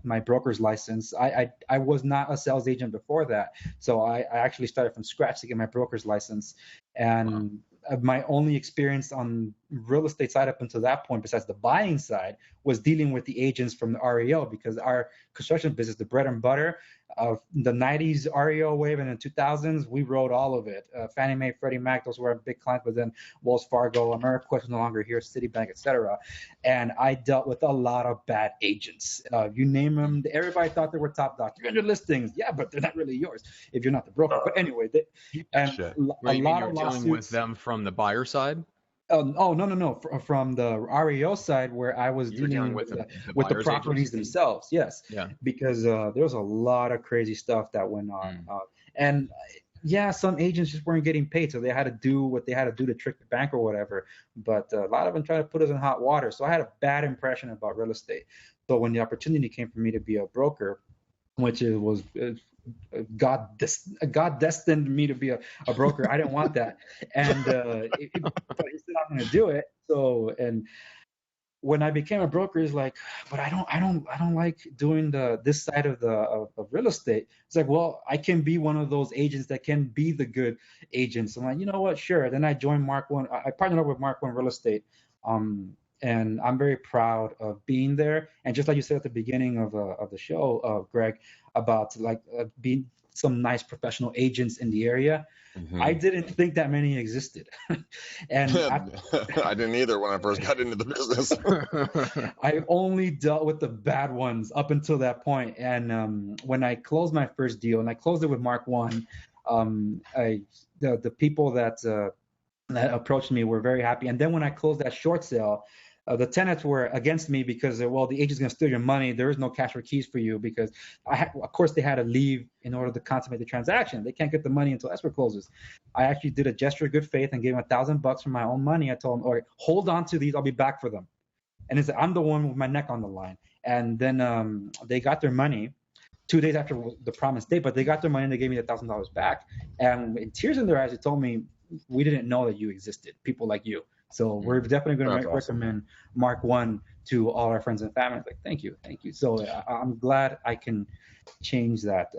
my broker's license. I was not a sales agent before that. So I actually started from scratch to get my broker's license. And my only experience on real estate side up until that point, besides the buying side, was dealing with the agents from the REO, because our construction business, the bread and butter of the 90s REO wave and the 2000s, we wrote all of it. Fannie Mae, Freddie Mac, those were our big clients, but then Wells Fargo, AmeriQuest was no longer here, Citibank, etc. And I dealt with a lot of bad agents. You name them, everybody thought they were top dog. 300 listings, yeah, but they're not really yours if you're not the broker. But anyway, a lot of lawsuits. Dealing with them from the buyer side? No. From the REO side, where I was dealing with the properties themselves. Yes. Yeah. Because there was a lot of crazy stuff that went on. And yeah, some agents just weren't getting paid, so they had to do what they had to do to trick the bank or whatever. But a lot of them tried to put us in hot water. So I had a bad impression about real estate. So when the opportunity came for me to be a broker, which it was God destined me to be a broker. I didn't want that, and but he said I'm going to do it. So, and when I became a broker, it's like, but I don't like doing this side of real estate. It's like, well, I can be one of those agents that can be the good agents. I'm like, you know what? Sure. Then I joined Mark One. I partnered up with Mark One Real Estate. And I'm very proud of being there. And just like you said at the beginning of the show, Greg, about being some nice professional agents in the area, I didn't think that many existed. And I didn't either when I first got into the business. I only dealt with the bad ones up until that point. And when I closed my first deal, and I closed it with Mark One, the people that approached me were very happy. And then when I closed that short sale, The tenants were against me because, well, the agent's going to steal your money. There is no cash or keys for you because, of course, they had to leave in order to consummate the transaction. They can't get the money until escrow closes. I actually did a gesture of good faith and gave him $1,000 from my own money. I told him, all right, hold on to these. I'll be back for them. And it's, I'm the one with my neck on the line. And then they got their money 2 days after the promised date, but they got their money and they gave me the $1,000 back. And in tears in their eyes, they told me, we didn't know that you existed, people like you. So we're definitely going to recommend Mark 1 to all our friends and family. Like, thank you. So I'm glad I can change that.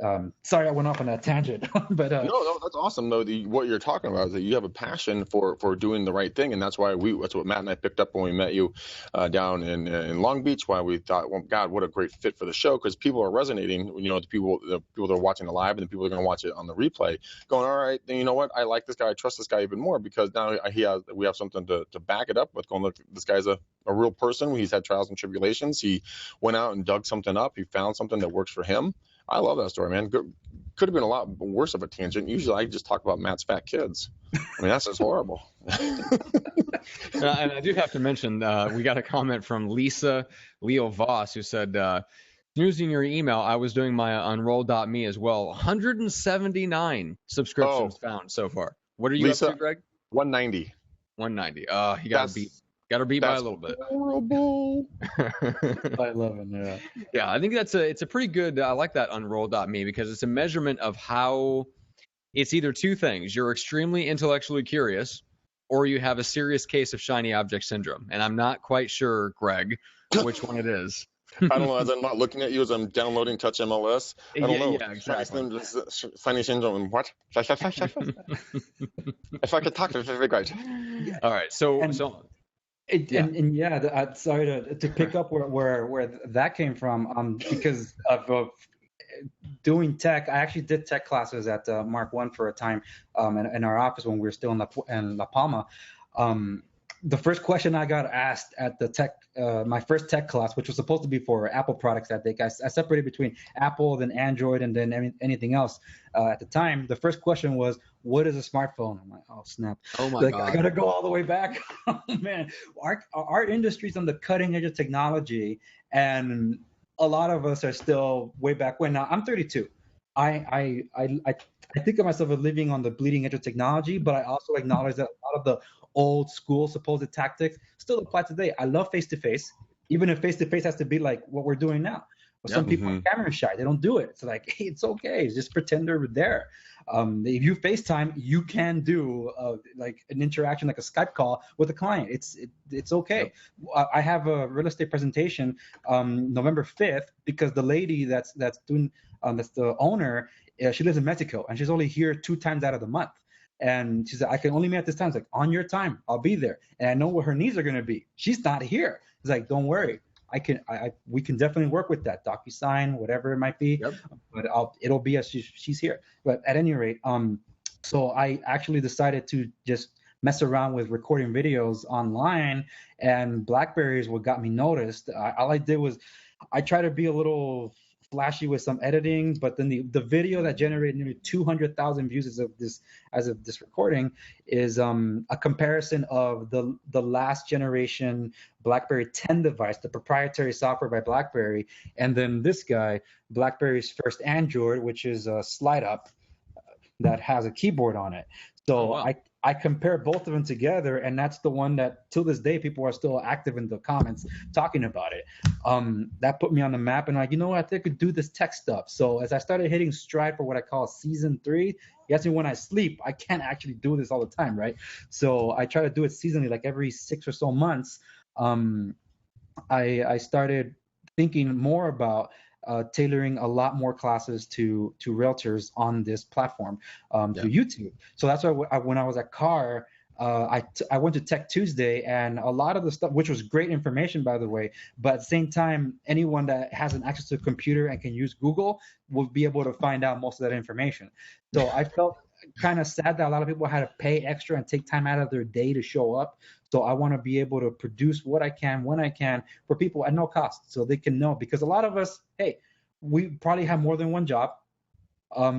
Sorry, I went off on that tangent, but no, that's awesome though. What you're talking about is that you have a passion for doing the right thing, and that's why that's what Matt and I picked up when we met you down in Long Beach. Why we thought, well, God, what a great fit for the show, because people are resonating. You know, the people that are watching the live and the people that are going to watch it on the replay, going, all right, then you know what? I like this guy. I trust this guy even more because now we have something to back it up with. Going, look, this guy's a real person. He's had trials and tribulations. He went out and dug something up. He found something that works for him. I love that story, man. Could have been a lot worse of a tangent. Usually I just talk about Matt's fat kids. I mean, that's just horrible. And I do have to mention, we got a comment from Leo Voss, who said, using your email, I was doing my unroll.me as well. 179 subscriptions found so far. What are you Lisa, up to, Greg? 190. 190. He got to beat by a little bit. Horrible. I love it. Yeah. Yeah, I think it's a pretty good. I like that unroll.me because it's a measurement of how it's either two things. You're extremely intellectually curious, or you have a serious case of shiny object syndrome. And I'm not quite sure, Greg, which one it is. I don't know. As I'm not looking at you, as I'm downloading Touch MLS, I don't know. Yeah, exactly. Shiny syndrome and what? If I could talk, it would be great. All right. So sorry to pick up where that came from. Because of doing tech, I actually did tech classes at Mark 1 for a time in our office when we were still in La Palma. The first question I got asked at the tech, my first tech class, which was supposed to be for Apple products that day, I separated between Apple, then Android, and then anything else at the time. The first question was, what is a smartphone? I'm like, oh, snap. Oh, my God. I got to go all the way back. Oh, man, our industry's on the cutting edge of technology, and a lot of us are still way back when. Now, I'm 32. I think of myself as living on the bleeding edge of technology, but I also acknowledge that a lot of the old school supposed tactics still apply today. I love face-to-face, even if face-to-face has to be like what we're doing now. But some people are camera shy. They don't do it. It's like, hey, it's okay. Just pretend they're there. If you FaceTime, you can do like an interaction, like a Skype call with a client. It's okay. Yep. I have a real estate presentation November 5th because the lady that's doing that's the owner. She lives in Mexico and she's only here 2 times out of the month. And she said, I can only meet at this time. It's like, on your time, I'll be there. And I know what her needs are going to be. She's not here. It's like, don't worry. We can definitely work with that. DocuSign, whatever it might be. Yep. But it'll be as she's here. But at any rate, so I actually decided to just mess around with recording videos online, and Blackberry is what got me noticed. All I did was I tried to be a little flashy with some editing, but then the video that generated nearly 200,000 views as of this recording is a comparison of the last generation BlackBerry 10 device, the proprietary software by BlackBerry, and then this guy, BlackBerry's first Android, which is a slide up that has a keyboard on it. So I compare both of them together, and that's the one that till this day people are still active in the comments talking about it. That put me on the map, and like, you know what, I think I could do this tech stuff. So as I started hitting stride for what I call season 3, you ask me when I sleep, I can't actually do this all the time, right? So I try to do it seasonally, like every 6 or so months. I started thinking more about tailoring a lot more classes to realtors on this platform through YouTube. So that's why when I was at CAR, I went to Tech Tuesday, and a lot of the stuff, which was great information, by the way, but at the same time, anyone that has an access to a computer and can use Google will be able to find out most of that information. So I felt kind of sad that a lot of people had to pay extra and take time out of their day to show up. So I want to be able to produce what I can when I can for people at no cost, so they can know, because a lot of us, hey, we probably have more than one job.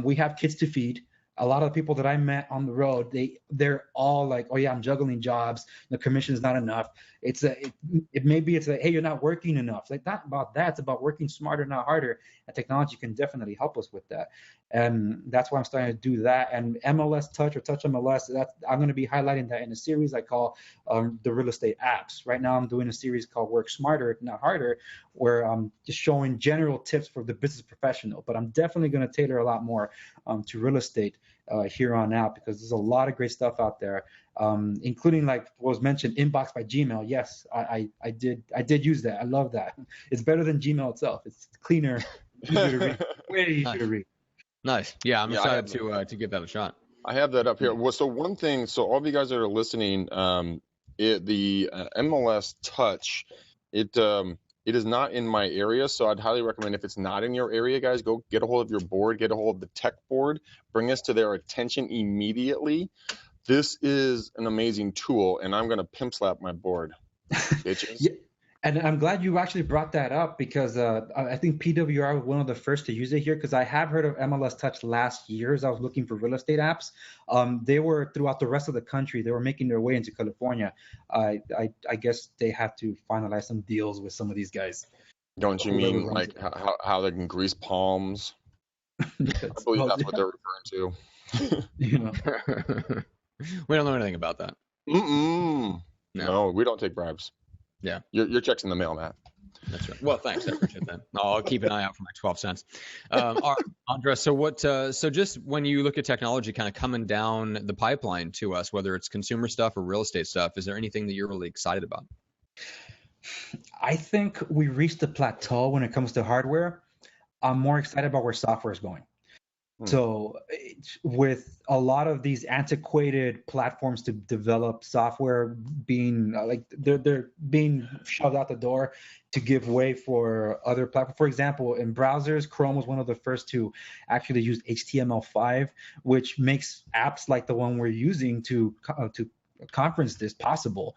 We have kids to feed. a lot of the people that I met on the road, they're all like, oh yeah, I'm juggling jobs. The commission's not enough. Maybe it's hey, you're not working enough. It's like not about that. It's about working smarter, not harder. And technology can definitely help us with that. And that's why I'm starting to do that. And MLS Touch or Touch MLS, I'm going to be highlighting that in a series I call the real estate apps. Right now I'm doing a series called Work Smarter, Not Harder, where I'm just showing general tips for the business professional. But I'm definitely going to tailor a lot more to real estate here on out, because there's a lot of great stuff out there, including like what was mentioned, Inbox by Gmail. Yes, I did use that. I love that. It's better than Gmail itself. It's cleaner, easier to read, way easier to read. Nice. Yeah, I'm excited to give that a shot. I have that up here. Well, so one thing, so all of you guys that are listening, the MLS Touch, it is not in my area, so I'd highly recommend, if it's not in your area, guys, go get a hold of your board, get a hold of the tech board, bring this to their attention immediately. This is an amazing tool, and I'm going to pimp slap my board, bitches. Yeah. And I'm glad you actually brought that up, because I think PWR was one of the first to use it here, because I have heard of MLS Touch last year as I was looking for real estate apps. They were throughout the rest of the country. They were making their way into California. I guess they have to finalize some deals with some of these guys. Don't you mean like how they can grease palms? I believe that's what they're referring to. You know. We don't know anything about that. No, we don't take bribes. Yeah. Your check's in the mail, Matt. That's right. Well, thanks. I appreciate that. I'll keep an eye out for my 12 cents. All right, Andres, so just when you look at technology kind of coming down the pipeline to us, whether it's consumer stuff or real estate stuff, is there anything that you're really excited about? I think we reached a plateau when it comes to hardware. I'm more excited about where software is going. So with a lot of these antiquated platforms to develop software being like they're being shoved out the door to give way for other platforms. For example, in browsers, Chrome was one of the first to actually use HTML5, which makes apps like the one we're using to conference this possible.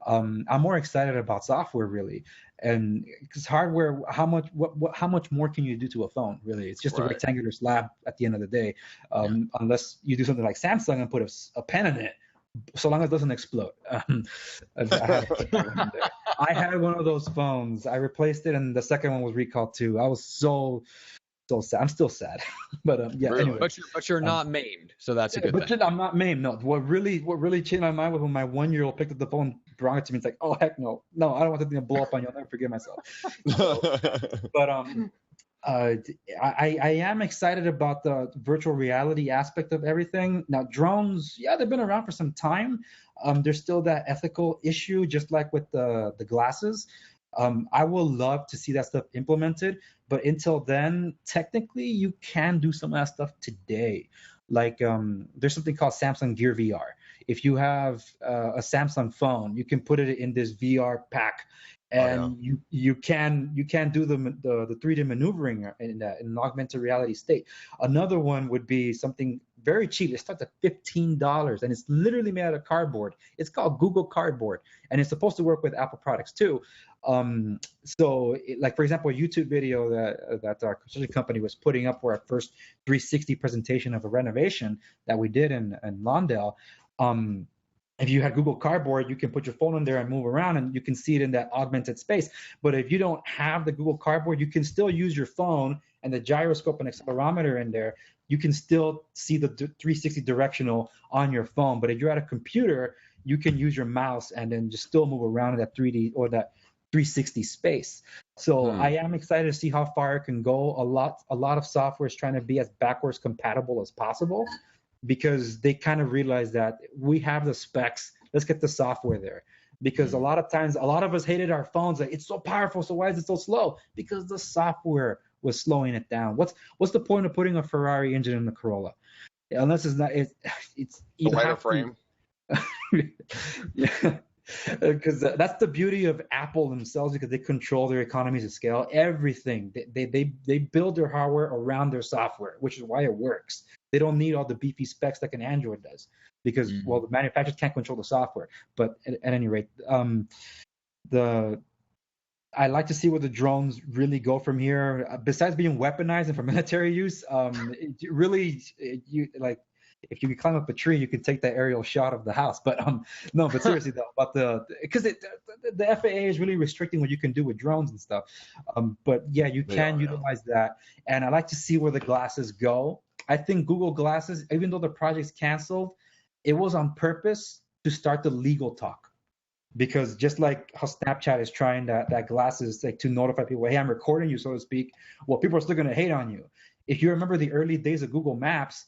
I'm more excited about software, really. And because hardware, how much more can you do to a phone? Really, it's just a rectangular slab at the end of the day. Unless you do something like Samsung and put a pen in it, so long as it doesn't explode. I had one of those phones. I replaced it, and the second one was recalled too. I was so sad. I'm still sad, but yeah. Really? Anyway, but you're not maimed, so that's a good thing. I'm not maimed. No, what really changed my mind was when my 1-year-old picked up the phone, brought it to me. It's like, oh heck no, I don't want the thing to blow up on you. I'll never forgive myself. But I am excited about the virtual reality aspect of everything. Now, drones, yeah, they've been around for some time. There's still that ethical issue, just like with the glasses. I will love to see that stuff implemented, but until then, technically, you can do some of that stuff today. Like there's something called Samsung Gear VR. If you have a Samsung phone, you can put it in this VR pack, and you can do the 3D maneuvering in an augmented reality state. Another one would be something very cheap. It starts at $15, and it's literally made out of cardboard. It's called Google Cardboard, and it's supposed to work with Apple products too. Like for example, a YouTube video that our construction company was putting up for our first 360 presentation of a renovation that we did in Lawndale. If you had Google Cardboard, you can put your phone in there and move around, and you can see it in that augmented space. But if you don't have the Google Cardboard, you can still use your phone and the gyroscope and accelerometer in there. You can still see the 360 directional on your phone. But if you're at a computer, you can use your mouse and then just still move around in that 3D or that 360 space. So I am excited to see how far it can go. A lot of software is trying to be as backwards compatible as possible, because they kind of realize that we have the specs. Let's get the software there. Because a lot of times, a lot of us hated our phones. Like, it's so powerful, so why is it so slow? Because the software was slowing it down. What's the point of putting a Ferrari engine in the Corolla? Unless it's not. It's the lighter frame. Yeah. Because that's the beauty of Apple themselves, because they control their economies of scale. Everything they build their hardware around their software, which is why it works. They don't need all the beefy specs like an Android does, because well, the manufacturers can't control the software. But at any rate, I like to see where the drones really go from here. Besides being weaponized and for military use, if you can climb up a tree, you can take that aerial shot of the house. But no, but seriously though, about because the FAA is really restricting what you can do with drones and stuff. But yeah, you can utilize that, and I like to see where the glasses go. I think Google Glasses, even though the project's canceled, it was on purpose to start the legal talk. Because just like how Snapchat is trying that glasses like to notify people, hey, I'm recording you, so to speak. Well, people are still going to hate on you. If you remember the early days of Google Maps,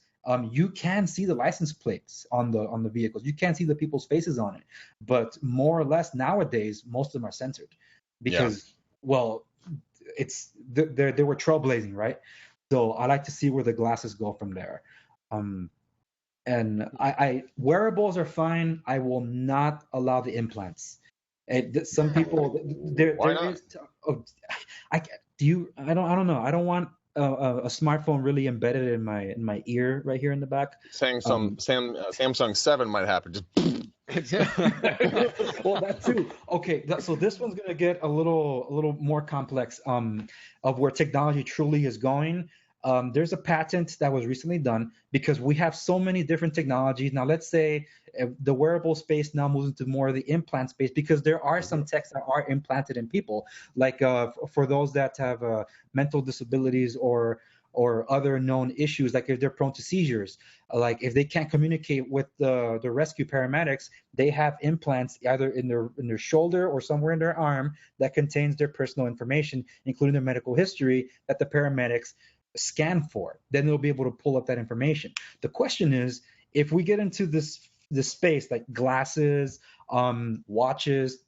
you can see the license plates on the vehicles. You can see the people's faces on it. But more or less nowadays, most of them are censored because, well, they were trailblazing, right? So I like to see where the glasses go from there. And I wearables are fine. I will not allow the implants. Some people Why not? I don't know. I don't want a smartphone really embedded in my ear right here in the back. Samsung 7 might happen. Just well, that too. Okay, so this one's gonna get a little more complex. Of where technology truly is going. There's a patent that was recently done because we have so many different technologies. Now, let's say the wearable space now moves into more of the implant space because there are some techs that are implanted in people, like for those that have mental disabilities or other known issues, like if they're prone to seizures, like if they can't communicate with the rescue paramedics, they have implants either in their shoulder or somewhere in their arm that contains their personal information, including their medical history, that the paramedics scan for. Then they'll be able to pull up that information. The question is, if we get into this space like glasses, watches,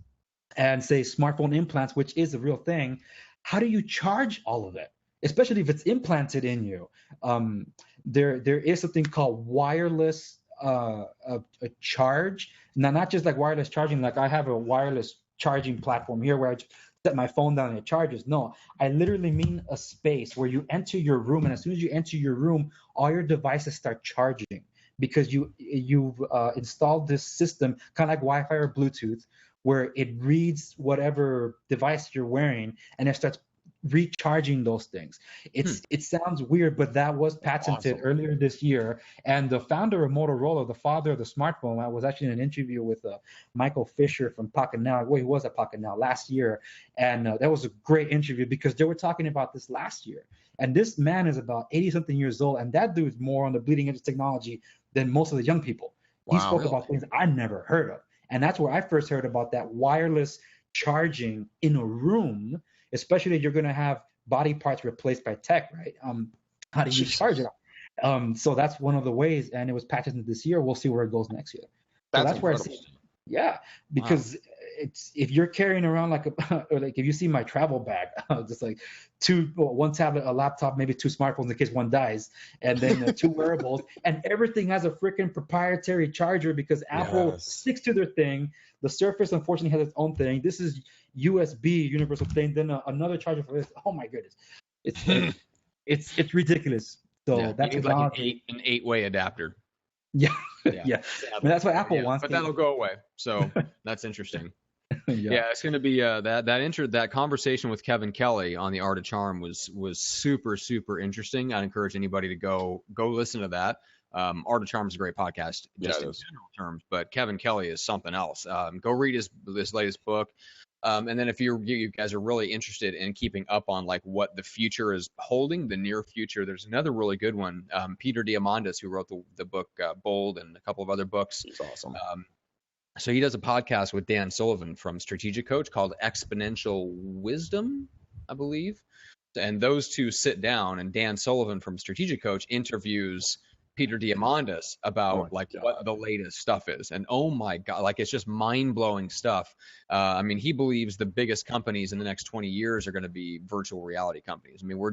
and say smartphone implants, which is a real thing, how do you charge all of it? Especially if it's implanted in you. There is something called wireless a charge. Now, not just like wireless charging, like I have a wireless charging platform here where I set my phone down and it charges. No, I literally mean a space where you enter your room, and as soon as you enter your room, all your devices start charging because you've installed this system, kind of like Wi-Fi or Bluetooth, where it reads whatever device you're wearing and it starts recharging those things. It sounds weird, but that was patented earlier this year. And the founder of Motorola, the father of the smartphone, I was actually in an interview with Michael Fisher from Pocketnow. Well, he was at Pocketnow last year, and that was a great interview because they were talking about this last year. And this man is about 80-something years old, and that dude's more on the bleeding edge of technology than most of the young people. He spoke about things I never heard of, and that's where I first heard about that wireless charging in a room. Especially if you're going to have body parts replaced by tech, right? How do you charge it? So that's one of the ways, and it was patented this year. We'll see where it goes next year. So that's where I see. Yeah, because it's if you're carrying around like or like if you see my travel bag, just like one tablet, a laptop, maybe 2 smartphones in case one dies, and then 2 wearables, and everything has a freaking proprietary charger because Apple sticks to their thing. The Surface, unfortunately, has its own thing. This is USB, universal thing. Then another charger for this. Oh my goodness, it's ridiculous. So that's like an 8-way adapter. Yeah. I mean, that's what Apple wants. But that'll go away. So that's interesting. It's going to be that conversation with Kevin Kelly on the Art of Charm was super, super interesting. I'd encourage anybody to go listen to that. Art of Charm is a great podcast just in general terms, but Kevin Kelly is something else. Go read this latest book. And then if you guys are really interested in keeping up on like what the future is holding, the near future, there's another really good one. Peter Diamandis, who wrote the book Bold and a couple of other books. He's awesome. So he does a podcast with Dan Sullivan from Strategic Coach called Exponential Wisdom, I believe. And those two sit down, and Dan Sullivan from Strategic Coach interviews Peter Diamandis about what the latest stuff is. And oh my God, like it's just mind-blowing stuff. I mean, he believes the biggest companies in the next 20 years are going to be virtual reality companies. I mean, we're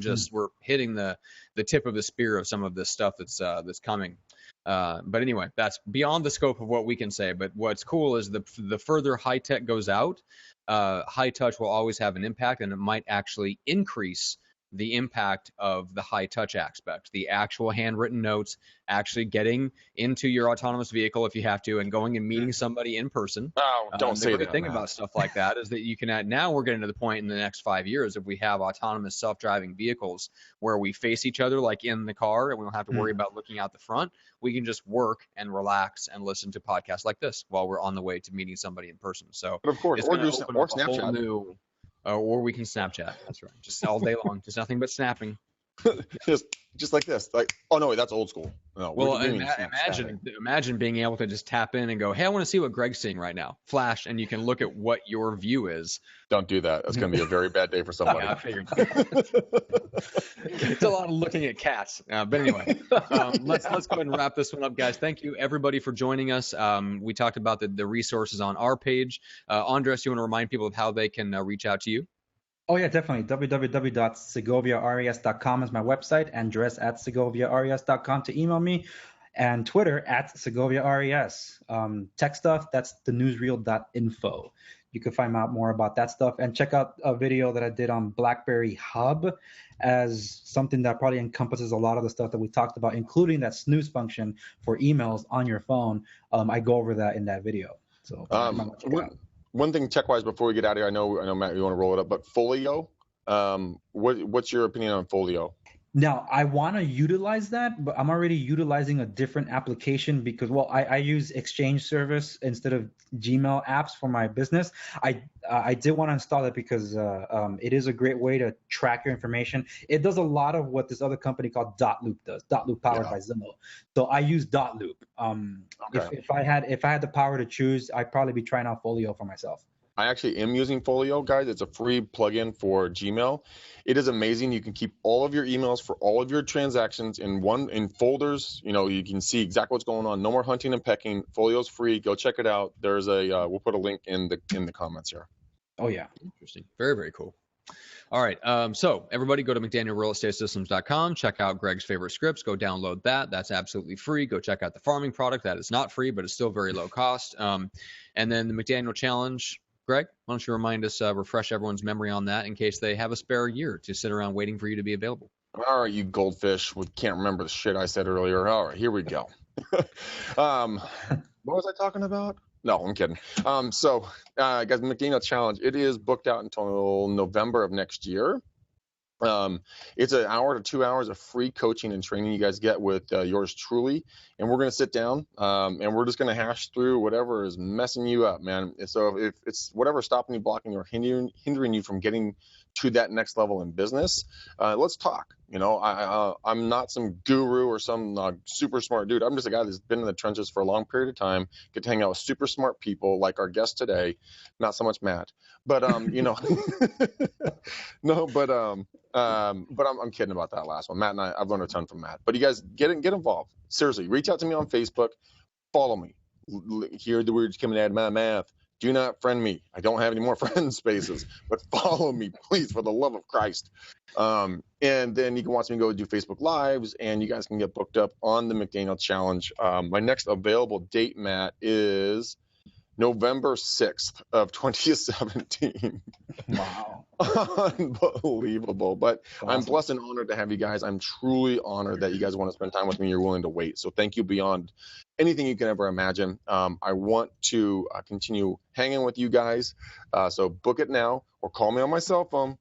hitting the tip of the spear of some of this stuff that's coming. But anyway, that's beyond the scope of what we can say. But what's cool is the further high tech goes out, high touch will always have an impact, and it might actually increase the impact of the high touch aspect, the actual handwritten notes, actually getting into your autonomous vehicle if you have to, and going and meeting somebody in person. Oh, don't say The great that, thing Matt. about stuff like that is that you can now we're getting to the point in the next 5 years, if we have autonomous self-driving vehicles where we face each other like in the car and we don't have to worry about looking out the front, we can just work and relax and listen to podcasts like this while we're on the way to meeting somebody in person. So But of course, it's or gonna do open or up a whole Snapchat. new, or we can Snapchat. That's right. Just all day long. Just nothing but snapping. just like this. Like, oh no, wait, that's old school. No, Well, what do you mean imagine being able to just tap in and go, hey, I want to see what Greg's seeing right now. Flash, and you can look at what your view is. Don't do that. That's going to be a very bad day for somebody. Yeah, I figured. It's a lot of looking at cats. But anyway, let's go ahead and wrap this one up, guys. Thank you, everybody, for joining us. We talked about the resources on our page. Andres, you want to remind people of how they can reach out to you? Oh, yeah, definitely. www.segoviares.com is my website. Andres@segoviares.com to email me. And Twitter @SegoviaRES. Tech stuff, that's thenewsreel.info. You can find out more about that stuff. And check out a video that I did on Blackberry Hub as something that probably encompasses a lot of the stuff that we talked about, including that snooze function for emails on your phone. I go over that in that video. So one thing tech-wise before we get out of here, I know Matt, you want to roll it up, but Folio, what's your opinion on Folio? Now, I want to utilize that, but I'm already utilizing a different application because, well, I use Exchange service instead of Gmail apps for my business. I did want to install it because it is a great way to track your information. It does a lot of what this other company called Dotloop does. Dotloop powered by Zillow. So I use Dotloop. Okay. If I had the power to choose, I'd probably be trying out Folio for myself. I actually am using Folio, guys. It's a free plugin for Gmail. It is amazing. You can keep all of your emails for all of your transactions in folders. You know, you can see exactly what's going on. No more hunting and pecking. Folio's free. Go check it out. There's we'll put a link in the comments here. Oh yeah, interesting. Very, very cool. All right. So everybody go to McDanielRealEstateSystems.com. Check out Greg's favorite scripts. Go download that. That's absolutely free. Go check out the farming product. That is not free, but it's still very low cost. And then the McDaniel Challenge. Greg, why don't you remind us, refresh everyone's memory on that in case they have a spare year to sit around waiting for you to be available. All right, you goldfish. We can't remember the shit I said earlier. All right, here we go. What was I talking about? No, I'm kidding. Guys, McDaniel Challenge, it is booked out until November of next year. It's an hour to 2 hours of free coaching and training you guys get with yours truly, and we're going to sit down and we're just going to hash through whatever is messing you up, man. So if it's whatever stopping you, blocking you, or hindering you from getting to that next level in business, let's talk. You know, I'm not some guru or some super smart dude. I'm just a guy that's been in the trenches for a long period of time, get to hang out with super smart people like our guest today, not so much Matt, but you know, no, but I'm kidding about that last one. Matt and I've learned a ton from Matt. But you guys get involved. Seriously, reach out to me on Facebook, follow me. Hear the words coming out of my mouth. Do not friend me. I don't have any more friend spaces, but follow me, please, for the love of Christ. And then you can watch me go do Facebook Lives, and you guys can get booked up on the McDaniel Challenge. My next available date, Matt, is November 6th of 2017. Wow. Unbelievable. But Awesome. I'm blessed and honored to have you guys. I'm truly honored that you guys want to spend time with me. You're willing to wait. So thank you beyond anything you can ever imagine. I want to continue hanging with you guys. So book it now or call me on my cell phone.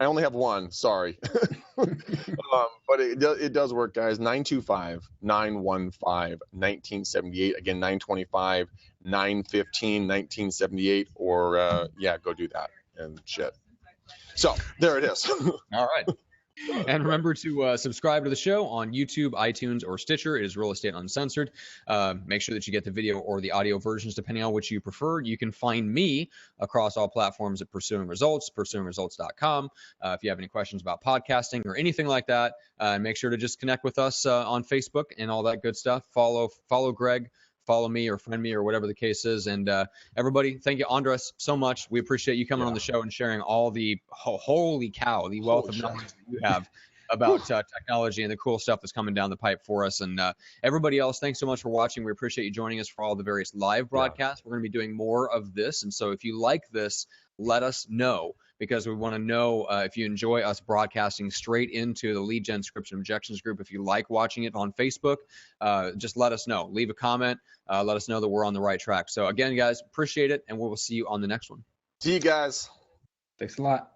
I only have one, sorry. But it does work, guys. 925-915-1978. Again, 925-915-1978. Or, go do that and shit. So there it is. All right. And remember to subscribe to the show on YouTube, iTunes, or Stitcher. It is Real Estate Uncensored. Make sure that you get the video or the audio versions, depending on which you prefer. You can find me across all platforms at Pursuing Results, pursuingresults.com. If you have any questions about podcasting or anything like that, make sure to just connect with us on Facebook and all that good stuff. Follow Greg. Follow me or friend me or whatever the case is. And everybody, thank you, Andres, so much. We appreciate you coming on the show and sharing all the, holy cow, the wealth of knowledge that you have about technology and the cool stuff that's coming down the pipe for us. And everybody else, thanks so much for watching. We appreciate you joining us for all the various live broadcasts. We're going to be doing more of this. And so if you like this, let us know, because we want to know if you enjoy us broadcasting straight into the lead gen scripts and objections group. If you like watching it on Facebook, just let us know. Leave a comment. Let us know that we're on the right track. So again, guys, appreciate it, and we will see you on the next one. See you guys. Thanks a lot.